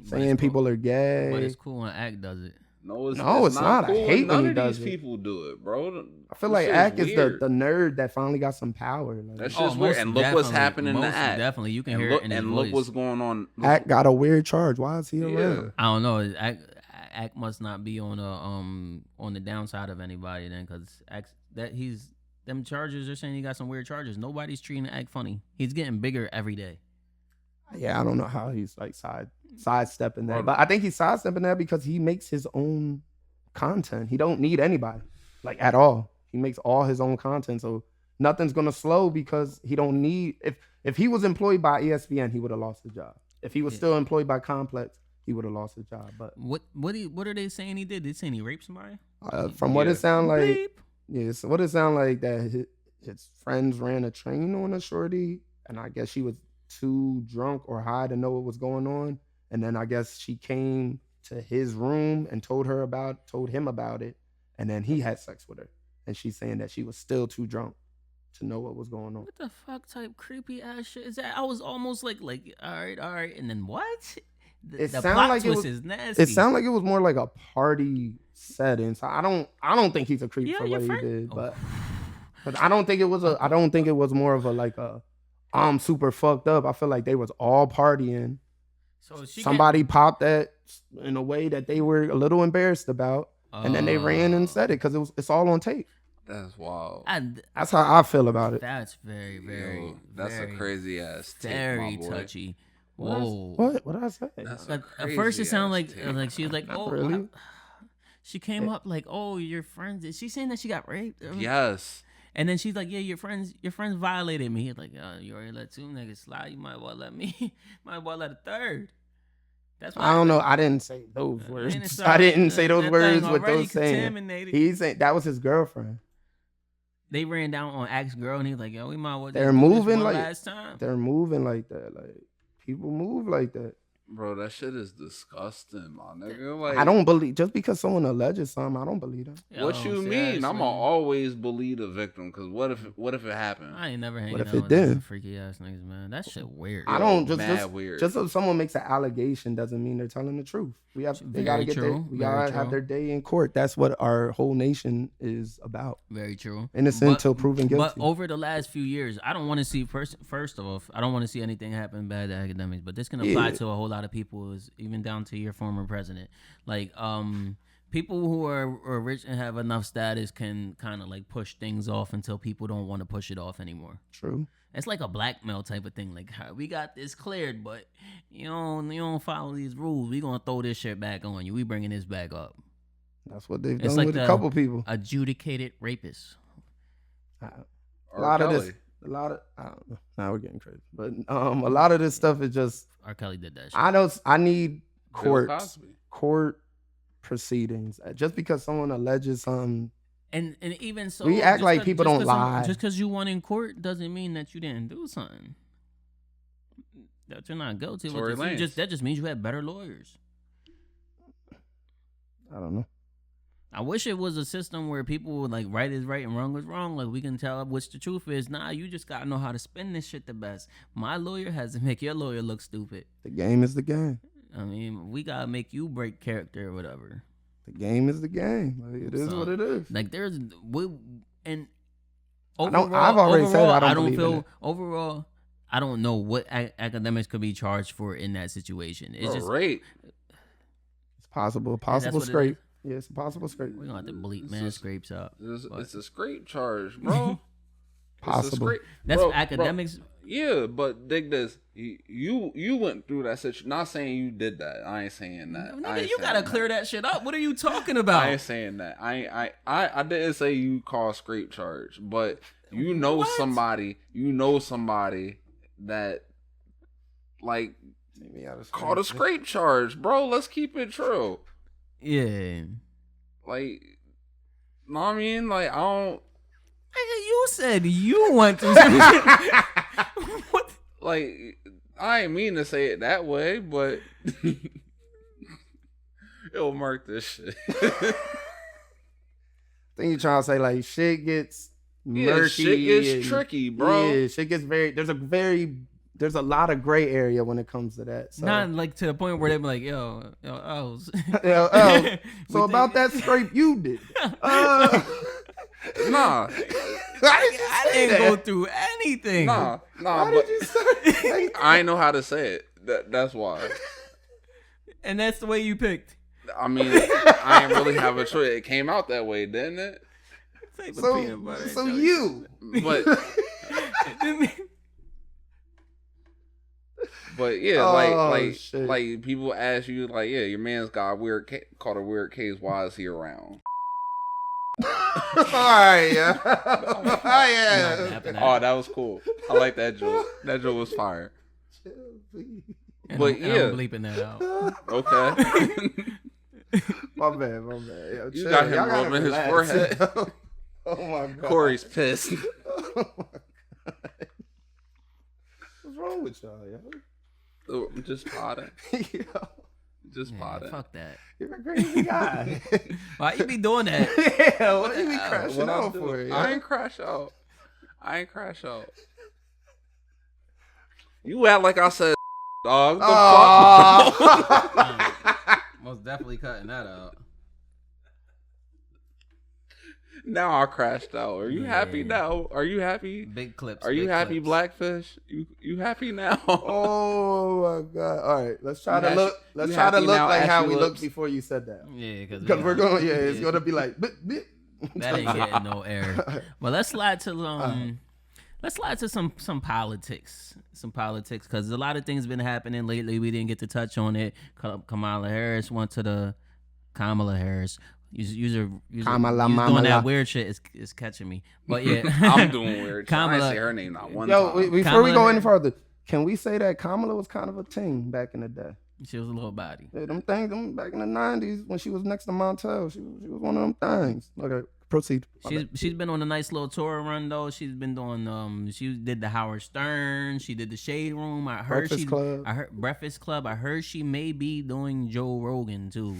saying people are gay. But it's cool when Act does it. No, it's not. Cool. I hate when he does it. None of these people do it, bro. I feel like Act is the nerd that finally got some power. Like, that's just weird. And look what's happening to Act. Definitely, you can hear it in his voice. And look what's going on. Act got a weird charge. Why is he around? I don't know. Act must not be on the downside of anybody then, because them charges are saying he got some weird charges. Nobody's treating Act funny. He's getting bigger every day. Yeah, I don't know how he's like sidestepping that, but I think he's sidestepping that because he makes his own content. He don't need anybody, like at all. He makes all his own content, so nothing's gonna slow because he don't need. If he was employed by ESPN, he would have lost his job. If he was still employed by Complex, he would have lost his job. But what are they saying he did? They saying he raped somebody? From what it sound like, yes. What it sound like that his friends ran a train on a shorty, and I guess she was too drunk or high to know what was going on, and then I guess she came to his room and told him about it, and then he had sex with her, and she's saying that she was still too drunk to know what was going on. What the fuck type creepy ass shit is that? I was almost like all right, and then what? The plot twist is nasty. It sounded like it was more like a party setting. So I don't think he's a creep for what he did, but I don't think it was more of a like a I'm super fucked up. I feel like they was all partying. So somebody popped that in a way that they were a little embarrassed about, and then they ran and said it because it's all on tape. That's wild. That's how I feel about it. That's very, very. That's a crazy ass tape, very my boy. Touchy. Whoa. What did I say? At first it sounded like she was like, oh, really? She came up like, oh, your friends. Is she saying that she got raped? Yes. And then she's like, yeah, your friends violated me. He's like, you already let 2 niggas slide. You might well let me. Might well let a third. That's I don't know. I didn't say those words. I didn't say those words with those saying. He's saying that was his girlfriend. they ran down on Axe Girl, and he was like, "Yo, we might well." They're moving like last time. They're moving like that. Like people move like that. Bro, that shit is disgusting, my nigga. Like, I don't believe just because someone alleges something, I don't believe them. What you mean? I'm gonna always believe the victim because what if it happened? I ain't never hanging out with them freaky ass niggas, man. That shit weird. I don't weird. Just so someone makes an allegation doesn't mean they're telling the truth. They gotta have their day in court. That's what our whole nation is about. Very true. Innocent until proven guilty. But over the last few years, I don't want to see first off, I don't want to see anything happen bad to academics. But this can apply to a whole lot of people, even down to your former president. Like people who are rich and have enough status can kind of like push things off until people don't want to push it off anymore. True. It's like a blackmail type of thing. Like, we got this cleared, but you don't follow these rules. We gonna throw this shit back on you. We bringing this back up. That's what they've done with a couple people. Adjudicated rapists. A lot of now we're getting crazy, but a lot of this stuff is just R. Kelly did that shit. I need court proceedings. Just because someone alleges something. And even so, we act like people don't lie. Just because you won in court doesn't mean that you didn't do something. That you're not guilty. That just means you had better lawyers. I don't know. I wish it was a system where people would like right is right and wrong is wrong. Like we can tell which the truth is. Nah, you just gotta know how to spin this shit the best. My lawyer has to make your lawyer look stupid. The game is the game. I mean, we gotta make you break character or whatever. The game is the game. Like, it is what it is. Like overall, I've already said I don't feel it. Overall, I don't know what academics could be charged for in that situation. It's just rape. It's possible. Possible scrape. Yeah, it's a possible scrape. We're gonna have to bleep man scrapes out. It's a scrape charge, bro. Possible. That's academics. Bro. Yeah, but dig this. You went through that situation. Not saying you did that. I ain't saying that. Nigga, you gotta clear that shit up. What are you talking about? I ain't saying that. I didn't say you call scrape charge, but you know somebody that like called a scrape charge, bro. Let's keep it true. Yeah. Like, know what I mean? Like, I don't. You said you went through what? Like, I ain't mean to say it that way, but it'll mark this shit. I think you're trying to say, like, shit gets murky. Shit gets tricky, bro. Yeah, shit gets there's a lot of gray area when it comes to that. So. Not like to the point where they're like, yo, So about that scrape you did. Nah. I didn't go through anything. Nah. Why did you say I ain't know how to say it. That's why. And that's the way you picked. I mean, I didn't really have a choice. It came out that way, didn't it? So you. But yeah, like people ask you, like, yeah, your man's got caught a weird case. Why is he around? Alright, yeah. Oh, that was cool. I like that joke. That joke was fire. But yeah, I'm bleeping that out. Okay. My bad. Yo, you got him rubbing his forehead. Oh my god. Corey's pissed. Oh my god. What's wrong with y'all, yo? I'm just potting. Just potting. Fuck that. You're a crazy guy. Why you be doing that? Yeah, what you be crashing out for? Yo? I ain't crash out. You act like I said, dog. Most definitely cutting that out. Now I crashed out. Are you happy now? Are you happy? Big clips. Are you happy, clips. Blackfish? You happy now? Oh my god! All right, let's try to look. Let's try to look like how we looked before you said that. Yeah, because we're going. Yeah, it's gonna be like. That ain't getting no air. Well, let's slide to some politics. Because a lot of things been happening lately. We didn't get to touch on it. Kamala Harris went to the Kamala Harris. User doing that weird shit is catching me. But yeah, I'm doing weird shit. I say her name not one time. Before we go any further, can we say that Kamala was kind of a teen back in the day? She was a little body. Yeah, them back in the 90s when she was next to Montel, she was one of them things. Like a proceed. She's been on a nice little tour run though. She's been doing she did the Howard Stern. She did the Shade Room. I heard Breakfast Club. I heard she may be doing Joe Rogan too.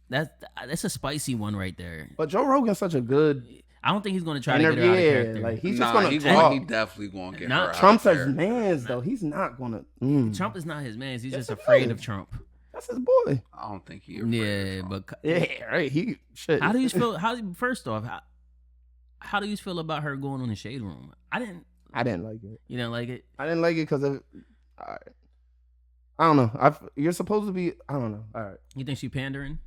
That's a spicy one right there. But Joe Rogan's such a good. I don't think he's gonna try to get her out of character. Like he's just gonna talk. He definitely gonna get her out. Trump's his man's though. He's not gonna. Trump is not his man's. He's just afraid of Trump. That's his boy. I don't think he. Yeah, but right. He shit. How do you feel? First off, how do you feel about her going on the Shade Room? I didn't like it. You didn't like it? I didn't like it because of. I don't know. You're supposed to be. I don't know. All right. You think she pandering?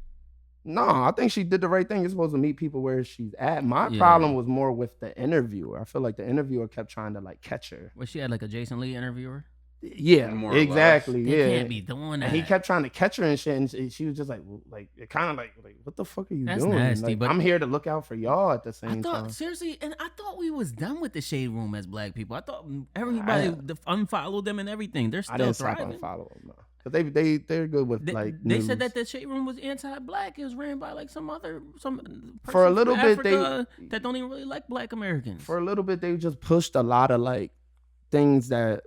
No, I think she did the right thing. You're supposed to meet people where she's at. My problem was more with the interviewer. I feel like the interviewer kept trying to like catch her. Was she had like a Jason Lee interviewer? Yeah, more exactly. They can't be doing that. And he kept trying to catch her and shit, and she was just like kind of like, what the fuck are you doing? Nasty, like, but I'm here to look out for y'all at the same time. Seriously, and I thought we was done with the Shade Room as black people. I thought everybody unfollowed them and everything. They're still thriving. I didn't unfollow them. No. But they're good with they news. said that the Shade Room was anti-black. It was ran by like some for a little bit Africa that don't even really like black Americans. For a little bit they just pushed a lot of like things that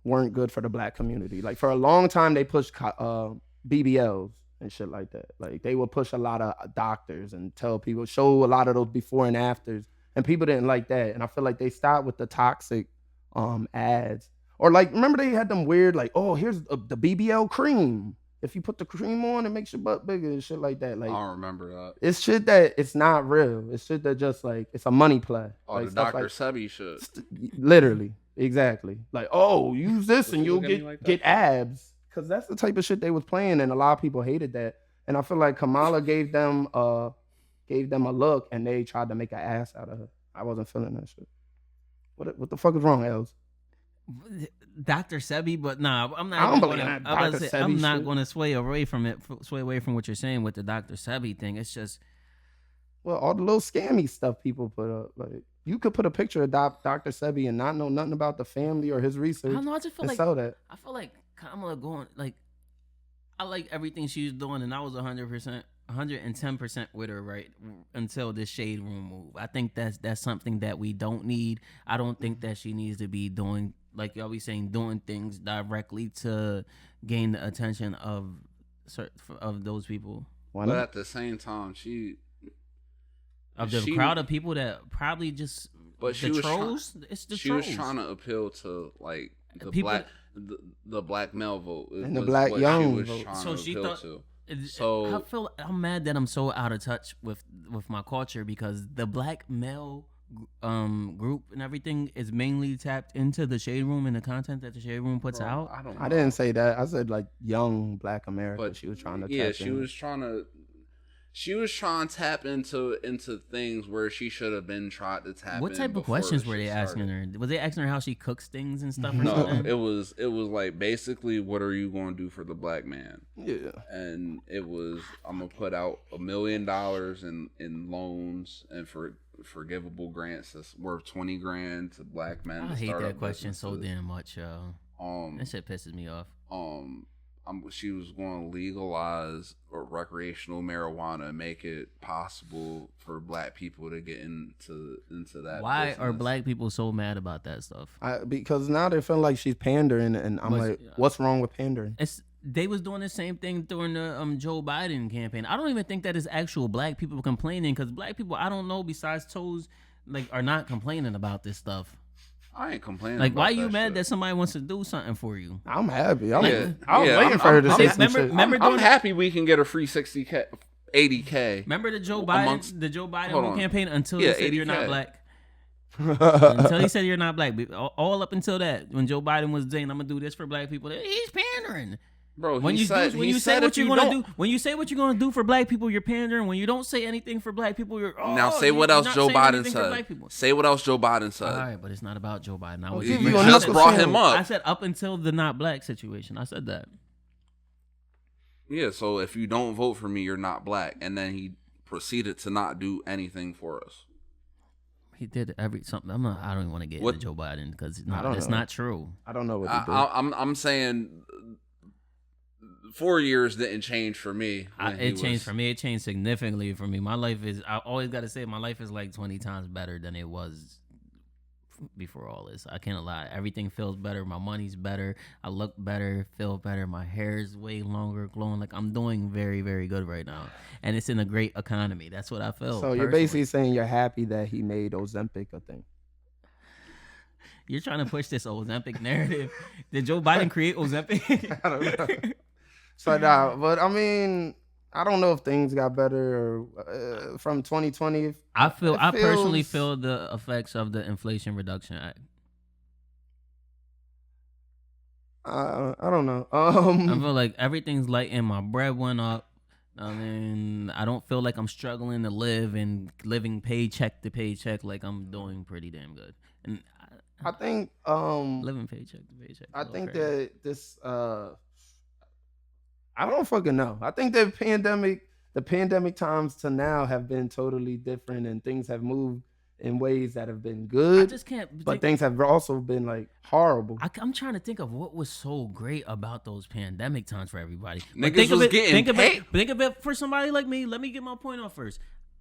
weren't good for the black community. Like for a long time they pushed BBLs and shit like that. Like they would push a lot of doctors and tell people, show a lot of those before and afters, and people didn't like that. And I feel like they stopped with the toxic ads. Or like, remember they had them weird, like, oh, here's the BBL cream. If you put the cream on, it makes your butt bigger and shit like that. Like, I don't remember that. It's shit that it's not real. It's shit that just like, it's a money play. Oh, like, the Dr. Sebi shit. Literally, exactly. Like, oh, use this and you'll get abs. Because that's the type of shit they was playing, and a lot of people hated that. And I feel like Kamala gave them a look, and they tried to make an ass out of her. I wasn't feeling that shit. What the fuck is wrong, Els? Dr. Sebi, but nah, I'm not. I don't believe that Dr. Sebi I'm not shit. going to sway away from what you're saying with the Dr. Sebi thing. It's just, well, all the little scammy stuff people put up. Like, you could put a picture of Dr. Sebi and not know nothing about the family or his research. I don't know. I just feel like that. I feel like Kamala going like, I like everything she's doing, and I was 110% with her right until this Shade Room move. I think that's something that we don't need. I don't think that she needs to be doing, like y'all be saying, doing things directly to gain the attention of those people. But at the same time, the crowd of people that probably just trolls. She was trying to appeal to like the people, the black male vote and the black young vote. So she thought. So I'm mad that I'm so out of touch with my culture, because the black male group and everything is mainly tapped into the Shade Room and the content that the Shade Room puts out. I didn't say that. I said like young black America. But she was trying to she was trying to tap into things where she should have been trying to tap. What type of questions were they asking her? Was they asking her how she cooks things and stuff? Or no, something? it was like basically, what are you going to do for the black man? Yeah, and it was, I'm gonna put out $1 million in loans and for forgivable grants that's worth $20,000 to black men. I hate that question so damn much, yo. That shit pisses me off. She was going to legalize recreational marijuana and make it possible for black people to get into that. Why business. are black people so mad about that stuff? Because now they feel like she's pandering, and I'm like, what's wrong with pandering? They was doing the same thing during the Joe Biden campaign. I don't even think that is actual black people complaining, because black people, I don't know, besides toes, like, are not complaining about this stuff. I ain't complaining. Like, why are you that mad shit. that somebody wants to do something for you? I'm happy. I'm waiting for her to say some shit. I'm happy we can get a free 60K, 80K. Remember the Joe Biden campaign until he said you're not black? Until he said you're not black. All up until that, when Joe Biden was saying, I'm going to do this for black people, he's pandering. Bro, when you say what you're gonna do for black people, you're pandering. When you don't say anything for black people, you're say what else Joe Biden said. Say what else Joe Biden said. All right, but it's not about Joe Biden. You just brought him up. I said up until the not black situation. I said that. Yeah, so if you don't vote for me, you're not black, and then he proceeded to not do anything for us. He did something. I don't even want to get into Joe Biden, because it's not true. I don't know what he did. I'm saying, 4 years didn't change for me. It changed for me. It changed significantly for me. My life is, I always got to say, my life is like 20 times better than it was before all this. I can't lie. Everything feels better. My money's better. I look better, feel better. My hair is way longer, glowing. Like, I'm doing very, very good right now. And it's in a great economy. That's what I feel. So you're basically saying you're happy that he made Ozempic a thing. You're trying to push this Ozempic narrative. Did Joe Biden create Ozempic? I don't know. So nah, but I mean, I don't know if things got better or, from 2020. I personally feel the effects of the Inflation Reduction Act. I don't know. I feel like everything's light and my bread went up. I mean, I don't feel like I'm struggling to live and living paycheck to paycheck. Like, I'm doing pretty damn good. And I think living paycheck to paycheck. I think that this I don't fucking know. I think the pandemic times to now have been totally different, and things have moved in ways that have been good. I just can't. But things have also been like horrible. I'm trying to think of what was so great about those pandemic times for everybody. Niggas was getting paid. Think of it for somebody like me. Let me get my point off first.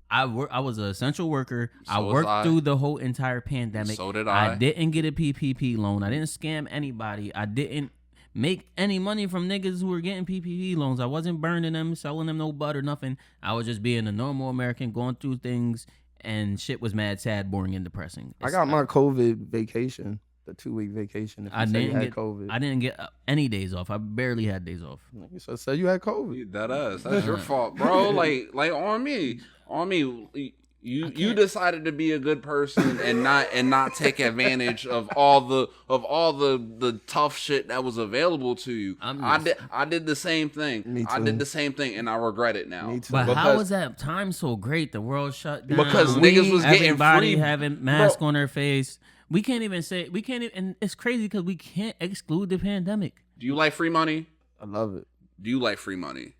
I was an essential worker. I worked through the whole entire pandemic. So did I. I didn't get a PPP loan. I didn't scam anybody. I didn't make any money from niggas who were getting PPP loans. I wasn't burning them, selling them no butt or nothing. I was just being a normal American, going through things, and shit was mad, sad, boring, and depressing. I got my COVID vacation, the 2-week vacation. If I didn't get COVID. I didn't get any days off. I barely had days off. So you had COVID. That's your fault, bro. Like on me. You decided to be a good person and not take advantage of all the tough shit that was available to you. I did the same thing. Me too. I did the same thing, and I regret it now. Me too. But how was that time so great? The world shut down because niggas was getting everybody free, having masks on their face. We can't even, and it's crazy because we can't exclude the pandemic. Do you like free money? I love it. Do you like free money?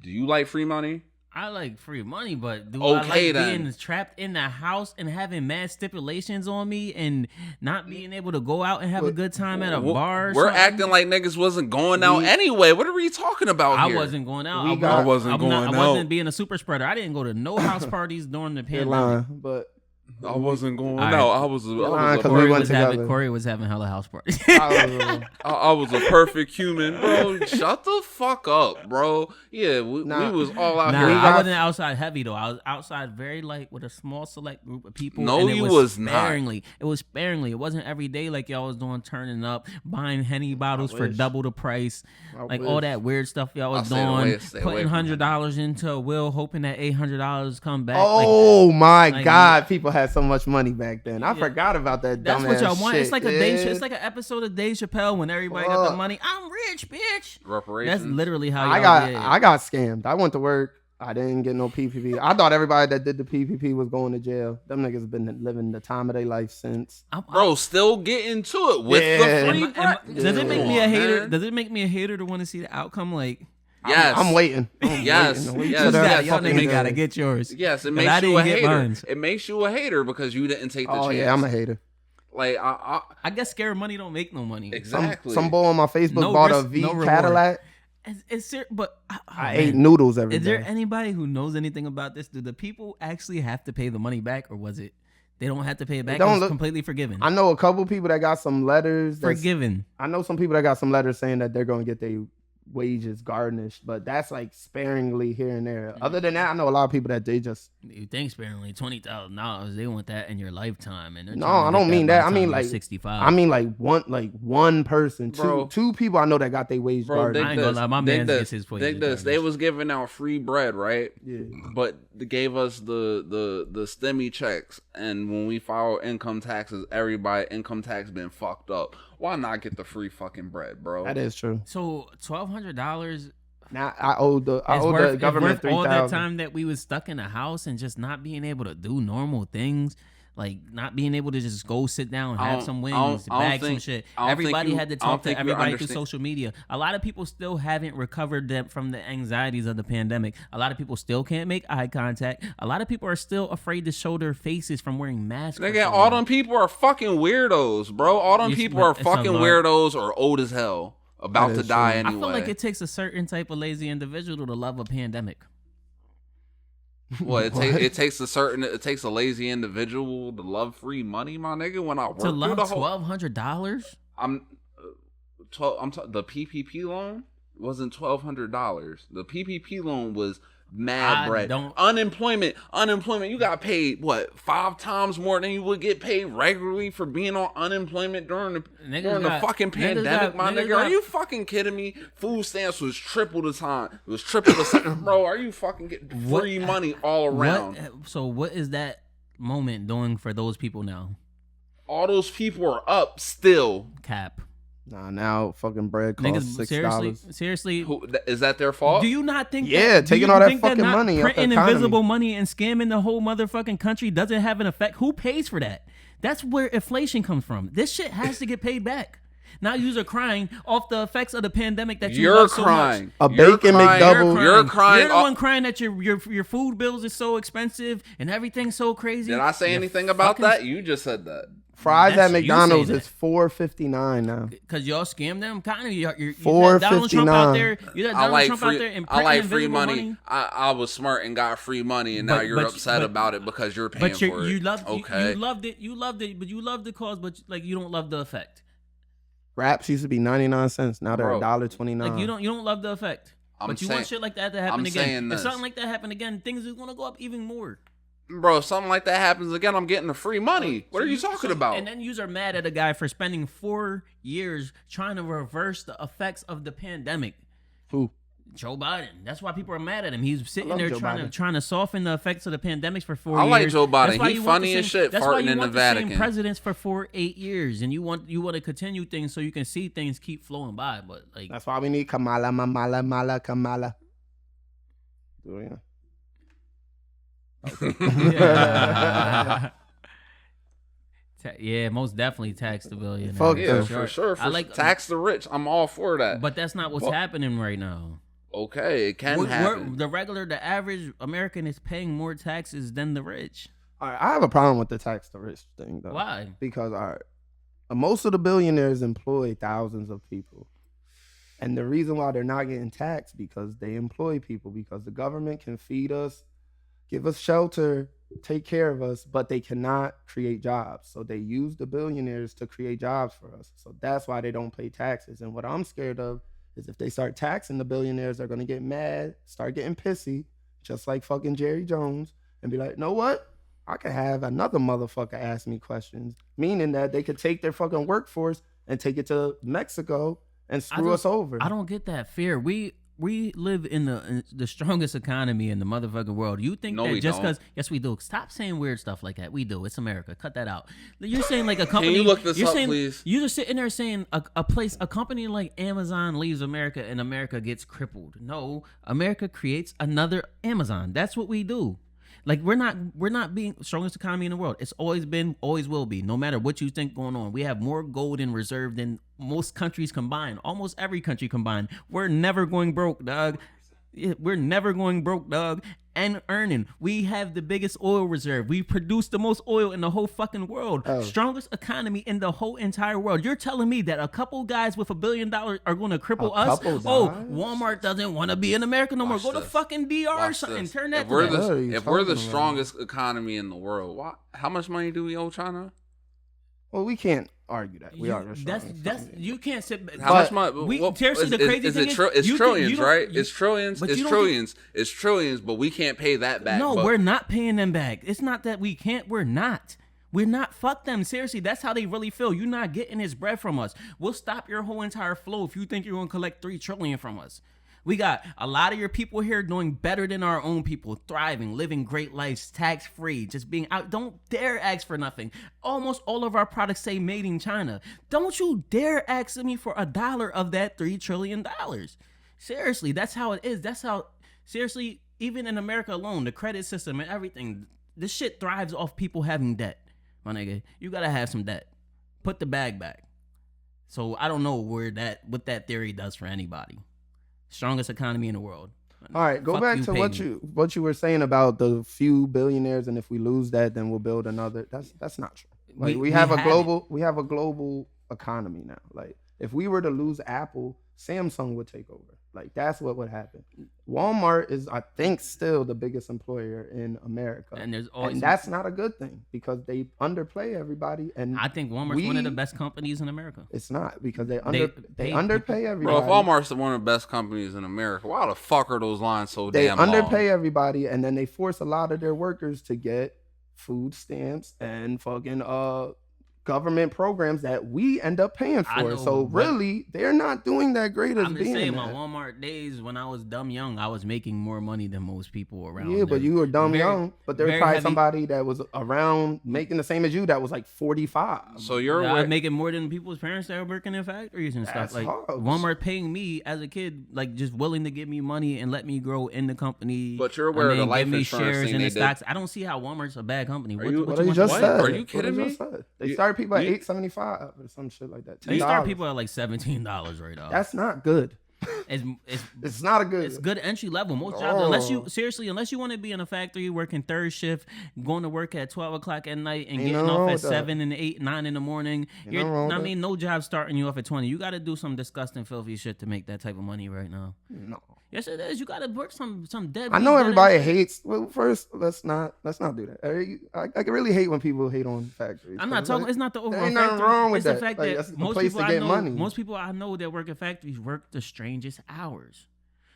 Do you like free money? I like free money, but I like being trapped in the house and having mad stipulations on me and not being able to go out and have a good time at a bar? We're acting like niggas wasn't going out anyway. What are we talking about here? I wasn't going out. I wasn't going out. I wasn't being a super spreader. I didn't go to no house parties during the pandemic. But I wasn't going out. I was Corey was having hella house parties. I was a perfect human, bro. Shut the fuck up, bro. Yeah, we was all out here. I wasn't outside heavy though. I was outside very light with a small select group of people. No, and you was sparingly. not. It was sparingly. It wasn't every day like y'all was doing, turning up, buying Henny bottles for double the price, all that weird stuff y'all was doing, putting $100 into a will, hoping that $800 come back. Oh my God, people had so much money back then. I forgot about that. That's dumbass what y'all want. shit. It's like it's like an episode of Dave Chappelle when everybody got the money. I'm rich, bitch. Reparations. That's literally how I got scammed. I went to work. I didn't get no PPP. I thought everybody that did the PPP was going to jail. Them niggas have been living the time of their life since. Bro, still getting to it with the free. Does it make me a hater? Does it make me a hater to want to see the outcome? Like, yes, I'm waiting. Yes. Y'all niggas gotta get yours. Yes, it makes you a hater. It makes you a hater because you didn't take the chance. Oh yeah, I'm a hater. Like I guess scared money don't make no money. Exactly. Some boy on my Facebook bought a V Cadillac. But I ate noodles every day. Is there anybody who knows anything about this? Do the people actually have to pay the money back, or was it they don't have to pay it back? It's completely forgiven. I know a couple people that got some letters. Forgiven. I know some people that got some letters saying that they're going to get their wages garnished, but that's like sparingly here and there. Other than that, I know a lot of people that they just you think sparingly $20,000. They want that in your lifetime, and no, I don't mean that. I mean like 65. I mean like one person, two people I know that got their wage garnished. I ain't gonna lie, my man gets his wages. They was giving out free bread, right? Yeah, but they gave us the STEMI checks, and when we file income taxes, everybody income tax been fucked up. Why not get the free fucking bread, bro? That is true. So $1,200. Now I owe the government $3,000. All that time that we was stuck in a house and just not being able to do normal things, like not being able to just go sit down and have some wings, bag some shit. Everybody had to talk to everybody through social media. A lot of people still haven't recovered from the anxieties of the pandemic. A lot of people still can't make eye contact. A lot of people are still afraid to show their faces from wearing masks. Nigga, all them people are fucking weirdos, bro. All them people are fucking weirdos or old as hell. about to die anyway. I feel like it takes a certain type of lazy individual to love a pandemic. What it takes a lazy individual to love free money, my nigga. When I work to love $1,200, the PPP loan wasn't $1,200. The PPP loan was mad bread. Unemployment. You got paid what 5 times more than you would get paid regularly for being on unemployment during the fucking pandemic, my nigga. Are you fucking kidding me? Food stamps was triple the time. It was triple the time, bro. Are you fucking getting free money all around? So what is that moment doing for those people now? All those people are up still. Cap. Nah, now fucking bread costs $6. Seriously, is that their fault? Do you not think? Yeah, taking all that fucking money, printing invisible money and scamming the whole motherfucking country doesn't have an effect. Who pays for that? That's where inflation comes from. This shit has to get paid back. Now you're crying off the effects of the pandemic that you love so crying. much. Bacon McDouble. You're crying. You're the one crying that your food bills is so expensive and everything's so crazy. Did I say anything about that? You just said that. Fries at McDonald's is $4.59 now. Because y'all scam them, kind of. You $4.59. Donald Trump out there. You got Donald Trump out there and I like free money. I was smart and got free money, and now you're upset about it because you're paying for it. You loved it. You loved it, but you loved the cause, but like you don't love the effect. Wraps used to be 99 cents. Now they're $1.29. Like you don't love the effect. But you want shit like that to happen again. If something like that happen again, things are gonna go up even more. Bro, if something like that happens again, I'm getting the free money. What are you talking about? And then you are mad at a guy for spending 4 years trying to reverse the effects of the pandemic. Who? Joe Budden. That's why people are mad at him. He's sitting there trying to soften the effects of the pandemics for 4 years. I like Joe Budden. He's funny as shit, farting in the Vatican. That's why you want the same presidents for 8 years, and you want to continue things so you can see things keep flowing by. But like that's why we need Kamala, Mamala, Kamala. Oh yeah. Yeah, most definitely tax the billionaires. Fuck yeah, for sure. I like tax the rich. I'm all for that. But that's not what's happening right now. Okay, it can happen. The average American is paying more taxes than the rich. All right, I have a problem with the tax the rich thing, though. Why? Because most of the billionaires employ thousands of people. And the reason why they're not getting taxed because they employ people, because the government can feed us, give us shelter, take care of us, but they cannot create jobs. So they use the billionaires to create jobs for us. So that's why they don't pay taxes. And what I'm scared of is if they start taxing the billionaires, they're going to get mad, start getting pissy, just like fucking Jerry Jones, and be like, know what? I could have another motherfucker ask me questions, meaning that they could take their fucking workforce and take it to Mexico and screw us over. I don't get that fear. We live in the strongest economy in the motherfucking world. You think that just because... Yes, we do. Stop saying weird stuff like that. We do. It's America. Cut that out. You're saying like a company... Can you look this up, please? You're just sitting there saying a company like Amazon leaves America and America gets crippled. No, America creates another Amazon. That's what we do. Like we're not being strongest economy in the world. It's always been, always will be. No matter what you think going on, we have more gold in reserve than most countries combined. Almost every country combined. We're never going broke, dog. We're never going broke, dog. And earning. We have the biggest oil reserve. We produce the most oil in the whole fucking world. Strongest economy in the whole entire world. You're telling me that a couple guys with $1 billion are going to cripple us? Walmart doesn't want to be in America no more. Go to fucking DR or something. Turn that If we're the strongest economy in the world, how much money do we owe China? Well, we can't argue that. We are the strongest. That's you can't sit. How much money? Seriously, the crazy thing is it's trillions, right? It's trillions. It's trillions. It's trillions. But we can't pay that back. No, we're not paying them back. It's not that we can't. We're not. We're not. Fuck them. Seriously, that's how they really feel. You're not getting this bread from us. We'll stop your whole entire flow if you think you're gonna collect $3 trillion from us. We got a lot of your people here doing better than our own people, thriving, living great lives, tax-free, just being out. Don't dare ask for nothing. Almost all of our products say made in China. Don't you dare ask me for $1 of that $3 trillion. Seriously, that's how it is. That's how, seriously, even in America alone, the credit system and everything, this shit thrives off people having debt. My nigga, you gotta have some debt. Put the bag back. So I don't know what that theory does for anybody. Strongest economy in the world. All right, go back to what you were saying about the few billionaires, and if we lose that, then we'll build another. That's not true. Like we have a global economy now. Like If we were to lose Apple, Samsung would take over. Like, that's what would happen. Walmart is, I think, still the biggest employer in America. And that's not a good thing because they underplay everybody. And I think Walmart's one of the best companies in America. It's not because they underpay everybody. Bro, if Walmart's one of the best companies in America, why the fuck are those lines so damn long? They underpay everybody, and then they force a lot of their workers to get food stamps and fucking government programs that we end up paying for. So really, they're not doing that great as being. I'm just saying, my Walmart days when I was dumb young, I was making more money than most people around. Yeah, but you were dumb young. But there's probably somebody that was around making the same as you that was like 45. So you're making more than people's parents that are working in factories and stuff. Like Walmart paying me as a kid, like just willing to give me money and let me grow in the company. But you're aware of the life insurance shares thing in they the stocks. I don't see how Walmart's a bad company. What you just said? Are you kidding me? They started people at $8.75 or some shit like that. They start people at like $17 right now. That's not good. It's not a good. It's good entry level. Most jobs, unless you want to be in a factory working third shift, going to work at 12 o'clock at night and getting off at 7 and 8, 9 in the morning. No job starting you off at 20. You got to do some disgusting, filthy shit to make that type of money right now. No. Yes, it is. You got to work some dead. I know everybody hates. Well, first, let's not do that. I really hate when people hate on factories. I'm not talking. Like, it's not the overall. Ain't nothing wrong with it's that. The fact like, that most people I know that work at factories work the strangest hours.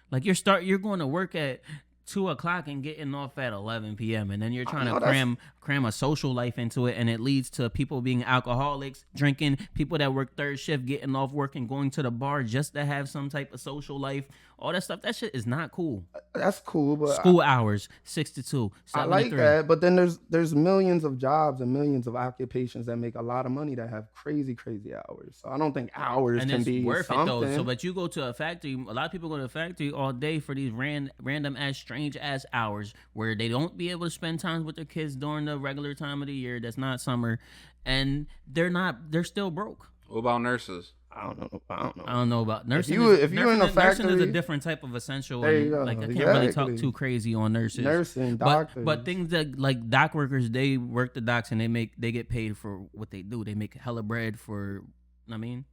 Like you're going to work at 2 o'clock and getting off at 11 p.m. and then you're trying to cram a social life into it, and it leads to people being alcoholics, drinking, people that work third shift getting off work and going to the bar just to have some type of social life. All that stuff, that shit is not cool. That's cool, but school hours 6 to 2. I like that, but then there's millions of jobs and millions of occupations that make a lot of money that have crazy hours. So I don't think hours can be worth something. It though. So, but you go to a factory. A lot of people go to a factory all day for these random ass, strange ass hours where they don't be able to spend time with their kids during the regular time of the year. That's not summer, and they're still broke. What about nurses? I don't know. I don't know about nursing. If you're in a factory, nursing is a different type of essential. There you go. Like I can't really talk too crazy on nurses. Nursing, doctors. But things that like dock workers, they work the docks and they get paid for what they do. They make hella bread for. I mean.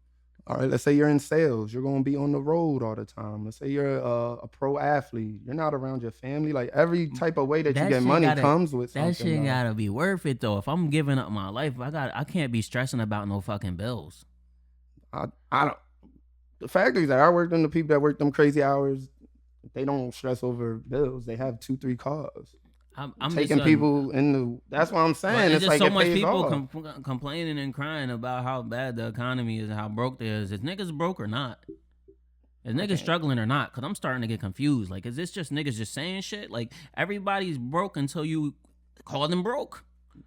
All right, let's say you're in sales. You're going to be on the road all the time. Let's say you're a pro athlete. You're not around your family. Like every type of way that you get money comes with something. That shit gotta be worth it though. If I'm giving up my life, I can't be stressing about no fucking bills. I don't. The factories that I worked in, the people that work them crazy hours, they don't stress over bills. They have 2-3 cars. I'm taking people in the. That's what I'm saying. It's like so much people complaining and crying about how bad the economy is and how broke they is. Is niggas broke or not? Is niggas struggling or not? Because I'm starting to get confused. Like, is this just niggas just saying shit? Like, everybody's broke until you call them broke.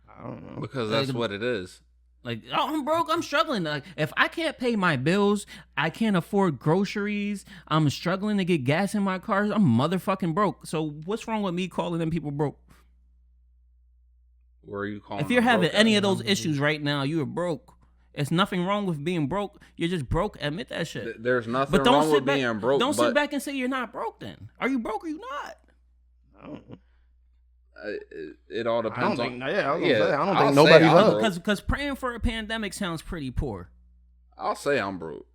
I don't know. Because that's what it is. Like, oh, I'm broke. I'm struggling. Like, if I can't pay my bills, I can't afford groceries. I'm struggling to get gas in my car. I'm motherfucking broke. So what's wrong with me calling them people broke? Where are you calling? If you're having any of those issues right now, you are broke. There's nothing wrong with being broke. You're just broke. Admit that shit. There's nothing wrong with being broke. Don't sit back and say you're not broke. Then are you broke or you not? I don't know. It all depends on. I don't think nobody's up. Because praying for a pandemic sounds pretty poor. I'll say I'm broke,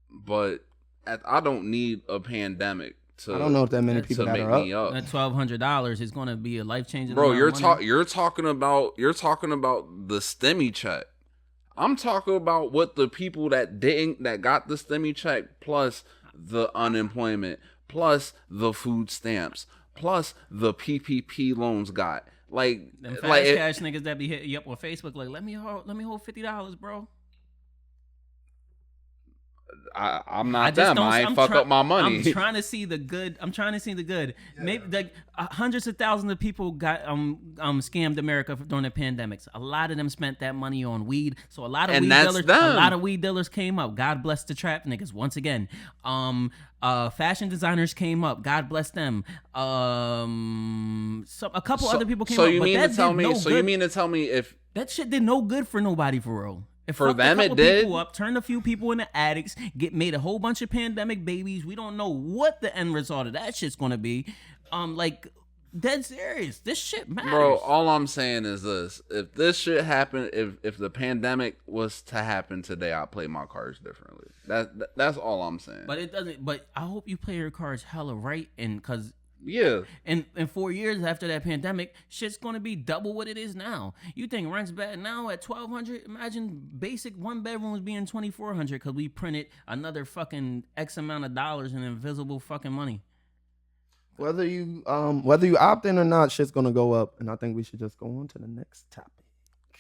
but I don't need a pandemic to. I don't know if that many people that are up. That $1,200 is going to be a life changing. Bro, you're talking about the STEMI check. I'm talking about what the people that got the STEMI check plus the unemployment plus the food stamps. Plus the PPP loans got them fast cash niggas that be hitting you up on Facebook like let me hold $50, bro. I'm not them. I ain't fuck up my money. I'm trying to see the good. Yeah. Maybe hundreds of thousands of people got scammed America during the pandemics. A lot of them spent that money on weed. So a lot of weed dealers came up. God bless the trap niggas once again. Fashion designers came up. God bless them. A couple other people came up. You mean to tell me if that shit did no good for nobody for real? For them, it did. Turned a few people into addicts. Made a whole bunch of pandemic babies. We don't know what the end result of that shit's gonna be. dead serious. This shit matters. Bro, all I'm saying is this. If this shit happened, if the pandemic was to happen today, I'd play my cards differently. That's all I'm saying. But it doesn't. But I hope you play your cards hella right, and because yeah, in 4 years after that pandemic, shit's gonna be double what it is now. You think rent's bad now at $1,200? Imagine basic one bedrooms being $2,400 because we printed another fucking X amount of dollars in invisible fucking money. Whether you opt in or not, shit's gonna go up, and I think we should just go on to the next topic.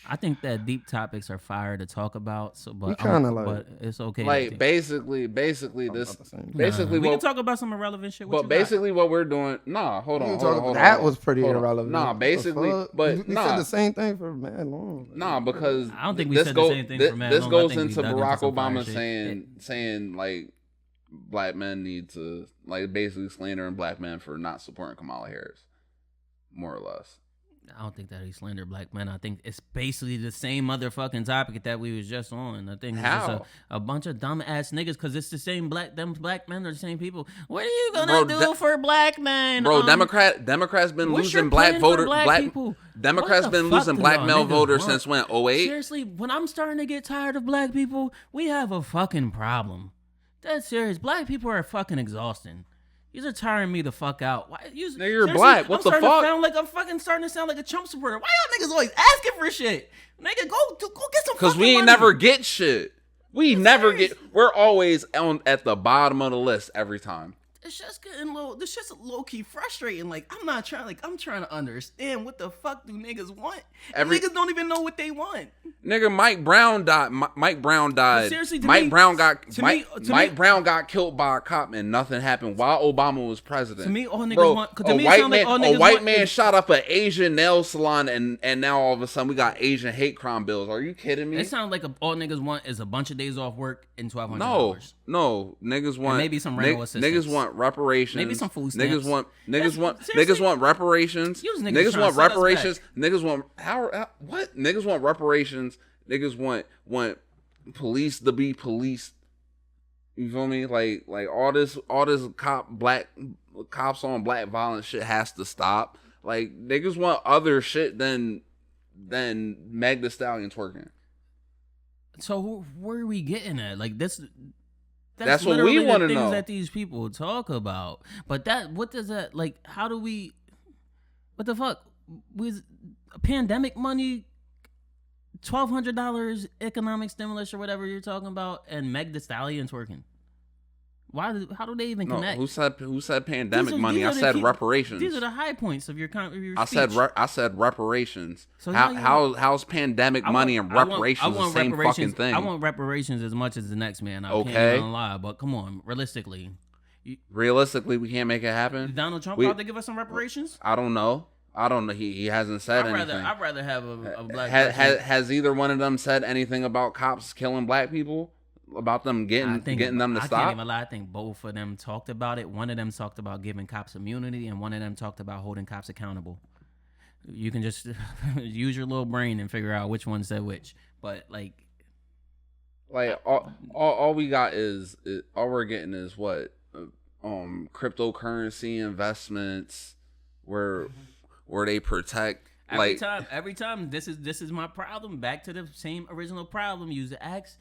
I think that deep topics are fire to talk about. So, but but it's okay. Like basically this. Basically, we can talk about some irrelevant shit. What basically, what we're doing. Nah, hold on. That was pretty irrelevant. Nah, basically, but we said the same thing for mad long. Nah, because I don't think we said the same thing for mad long. This goes into Barack Obama saying like black men need to like basically slandering black men for not supporting Kamala Harris, more or less. I don't think that he slandered black men. I think it's basically the same motherfucking topic that we was just on. I think it's just a bunch of dumb ass niggas because it's the same them black men are the same people. What are you gonna do for black men? Bro, Democrats been losing black voters. Democrats been losing black male voters since when? 08? Seriously, when I'm starting to get tired of black people, we have a fucking problem. That's serious. Black people are fucking exhausting. These are tiring me the fuck out. Why you're black? What the fuck? I'm fucking starting to sound like a Trump supporter. Why y'all niggas always asking for shit? Nigga, go get some. Because we ain't never get shit. We're always at the bottom of the list every time. It's just getting this shit's low key frustrating. Like I'm trying to understand what the fuck do niggas want. Niggas don't even know what they want. Nigga, Mike Brown died. Mike Brown died. Seriously, Mike Brown got killed by a cop and nothing happened while Obama was president. To me, all niggas want. To me, a white man shot up an Asian nail salon and now all of a sudden we got Asian hate crime bills. Are you kidding me? It sounds like all niggas want is a bunch of days off work and $1,200. No, niggas want and maybe some rental assistance. Niggas want reparations. Maybe some food stamps. Niggas want reparations. Niggas want reparations. Niggas want what? Niggas want reparations. Niggas want police to be policed. You feel me? Like all this cops on black violence shit has to stop. Like niggas want other shit than Meg Thee Stallion twerking. So where are we getting at? Like this. That's what we want to know. Things that these people talk about, but what does that like? How do we? What the fuck? With pandemic money, $1,200 economic stimulus or whatever you're talking about, and Meg Thee Stallion twerking. How do they even connect? Who said pandemic money? I said reparations. These are the high points of your speech. I said reparations. So how's pandemic money and reparations the same fucking thing? I want reparations as much as the next man. I can't even lie, but come on, realistically, we can't make it happen. Is Donald Trump about to give us some reparations? I don't know. He hasn't said anything. I'd rather have a black. Has either one of them said anything about cops killing black people? About them getting them to stop? I can't even lie. I think both of them talked about it. One of them talked about giving cops immunity, and one of them talked about holding cops accountable. You can just use your little brain and figure out which one said which. But like all we got is all we're getting is what cryptocurrency investments where they protect. Every time, this is my problem. Back to the same original problem. You ask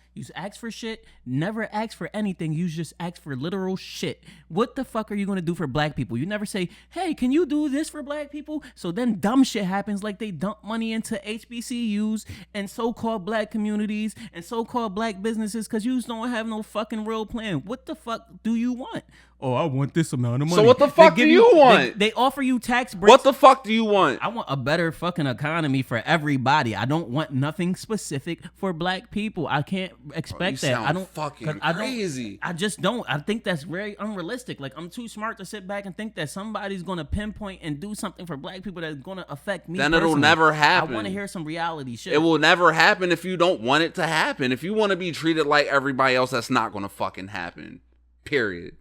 for shit. Never ask for anything. You just ask for literal shit. What the fuck are you gonna do for black people? You never say, "Hey, can you do this for black people?" So then dumb shit happens, like they dump money into HBCUs and so-called black communities and so-called black businesses because you don't have no fucking real plan. What the fuck do you want? Oh, I want this amount of money. So what the fuck do you want? They offer you tax breaks. What the fuck do you want? I want a better fucking economy for everybody. I don't want nothing specific for black people. I can't expect that. I don't fucking crazy. I just don't. I think that's very unrealistic. Like I'm too smart to sit back and think that somebody's gonna pinpoint and do something for black people that's gonna affect me. Then personally. It'll never happen. I want to hear some reality shit. It will never happen if you don't want it to happen. If you want to be treated like everybody else, that's not gonna fucking happen. Period.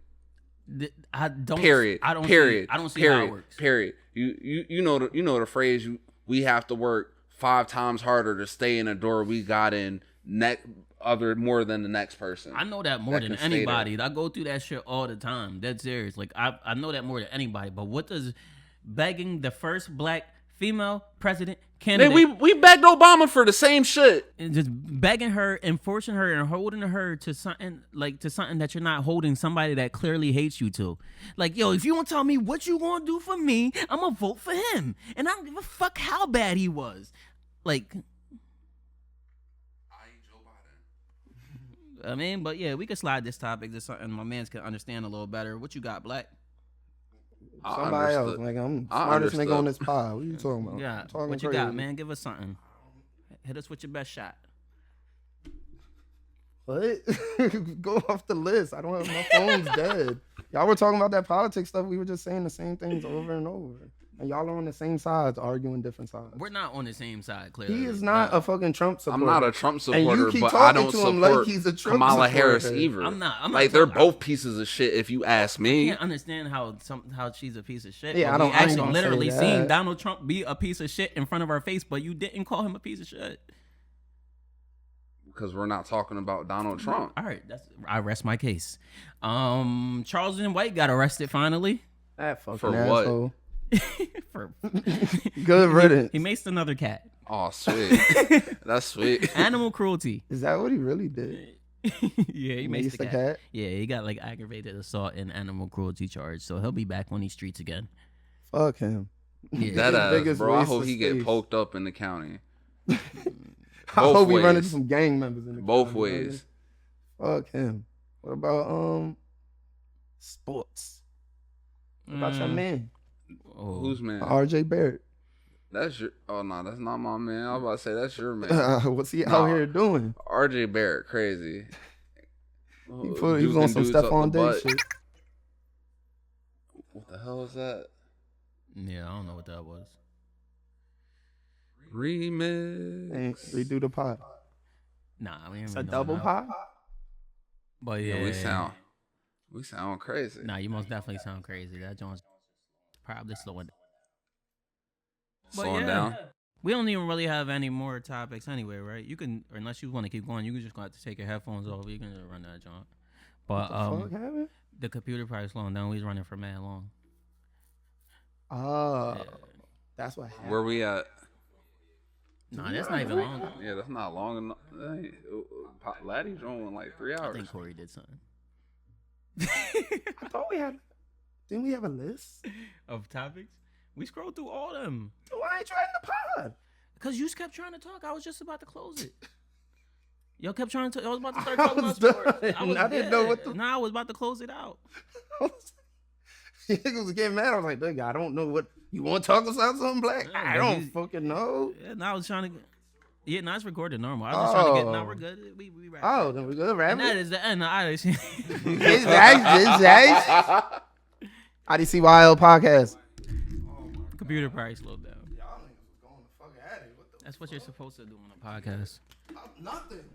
I don't. Period. I don't. Period. I don't see period. how it works. Period. You know the phrase. We have to work 5 times harder to stay in a door we got in more than the next person. I know that more than anybody. I go through that shit all the time. Dead serious. Like I know that more than anybody. But what does begging the first black female president candidate. We begged Obama for the same shit. And just begging her and forcing her and holding her to something that you're not holding somebody that clearly hates you to. Like, yo, if you want to tell me what you gonna do for me, I'm gonna vote for him. And I don't give a fuck how bad he was. Like, I mean, but yeah, we could slide this topic to something my mans can understand a little better. What you got, Black? Somebody else. Like, I'm smartest nigga on this pod. What are you talking about? Yeah. What you got, man? Give us something. Hit us with your best shot. What? Go off the list. I don't have my phone's dead. Y'all were talking about that politics stuff. We were just saying the same things over and over. And y'all are on the same sides, arguing different sides. We're not on the same side, clearly. He is not a fucking Trump supporter. I'm not a Trump supporter, and you keep but I don't to him support like he's a Trump Kamala supporter. Harris either. I'm not like, they're both pieces of shit, if you ask me. I can't understand how she's a piece of shit. Yeah, I don't actually I literally seen Donald Trump be a piece of shit in front of our face, but you didn't call him a piece of shit. Because we're not talking about Donald Trump. All right, I rest my case. Charleston White got arrested finally. That fucking for asshole. What? For good riddance. He maced another cat. Oh, sweet. That's sweet. Animal cruelty. Is that what he really did? Yeah, he maced the cat. Yeah, he got like aggravated assault and animal cruelty charge, so he'll be back on these streets again. Fuck him. Yeah. That ass, bro. I hope he get poked up in the county. I hope we run into some gang members in the both county, ways. Right? Fuck him. What about sports? What about your man? Oh. Who's man? RJ Barrett. That's your. Oh no, that's not my man. I was about to say that's your man. What's he out here doing? RJ Barrett, crazy. He was on some Stephon Diggs shit. What the hell was that? Yeah, I don't know what that was. Remix. Redo the pot. Nah, we ain't It's really a double pot. But yeah, we sound crazy. Nah, you most definitely sound crazy. That Jones probably slowing down. Slowing down. We don't even really have any more topics anyway, right? You can, or unless you want to keep going, you can just have to take your headphones off. You can just run that John. But what the fuck happened? The computer probably slowing down. We's running for mad long. Oh, that's what happened. Where we at? Nah, that's not even long. Yeah, that's not long enough. Laddie's on like 3 hours. I think Corey did something. I thought we had. Didn't we have a list of topics? We scrolled through all of them. Why ain't you in the pod? Because you kept trying to talk. I was just about to close it. Y'all kept trying to. I was about to start talking about sports. I didn't know what the. Nah, I was about to close it out. Niggas was getting mad. I was like, "Nigga, I don't know what you want to talk about something black. Yeah, I don't fucking know." Yeah, now I was trying to. Yeah, now it's recorded normal. I was just trying to get. Now we're good. We right. Oh, then we're good, right? And that is the end of Idcyl. Idcyl podcast. Computer probably slowed down. That's what you're supposed to do on a podcast. Nothing.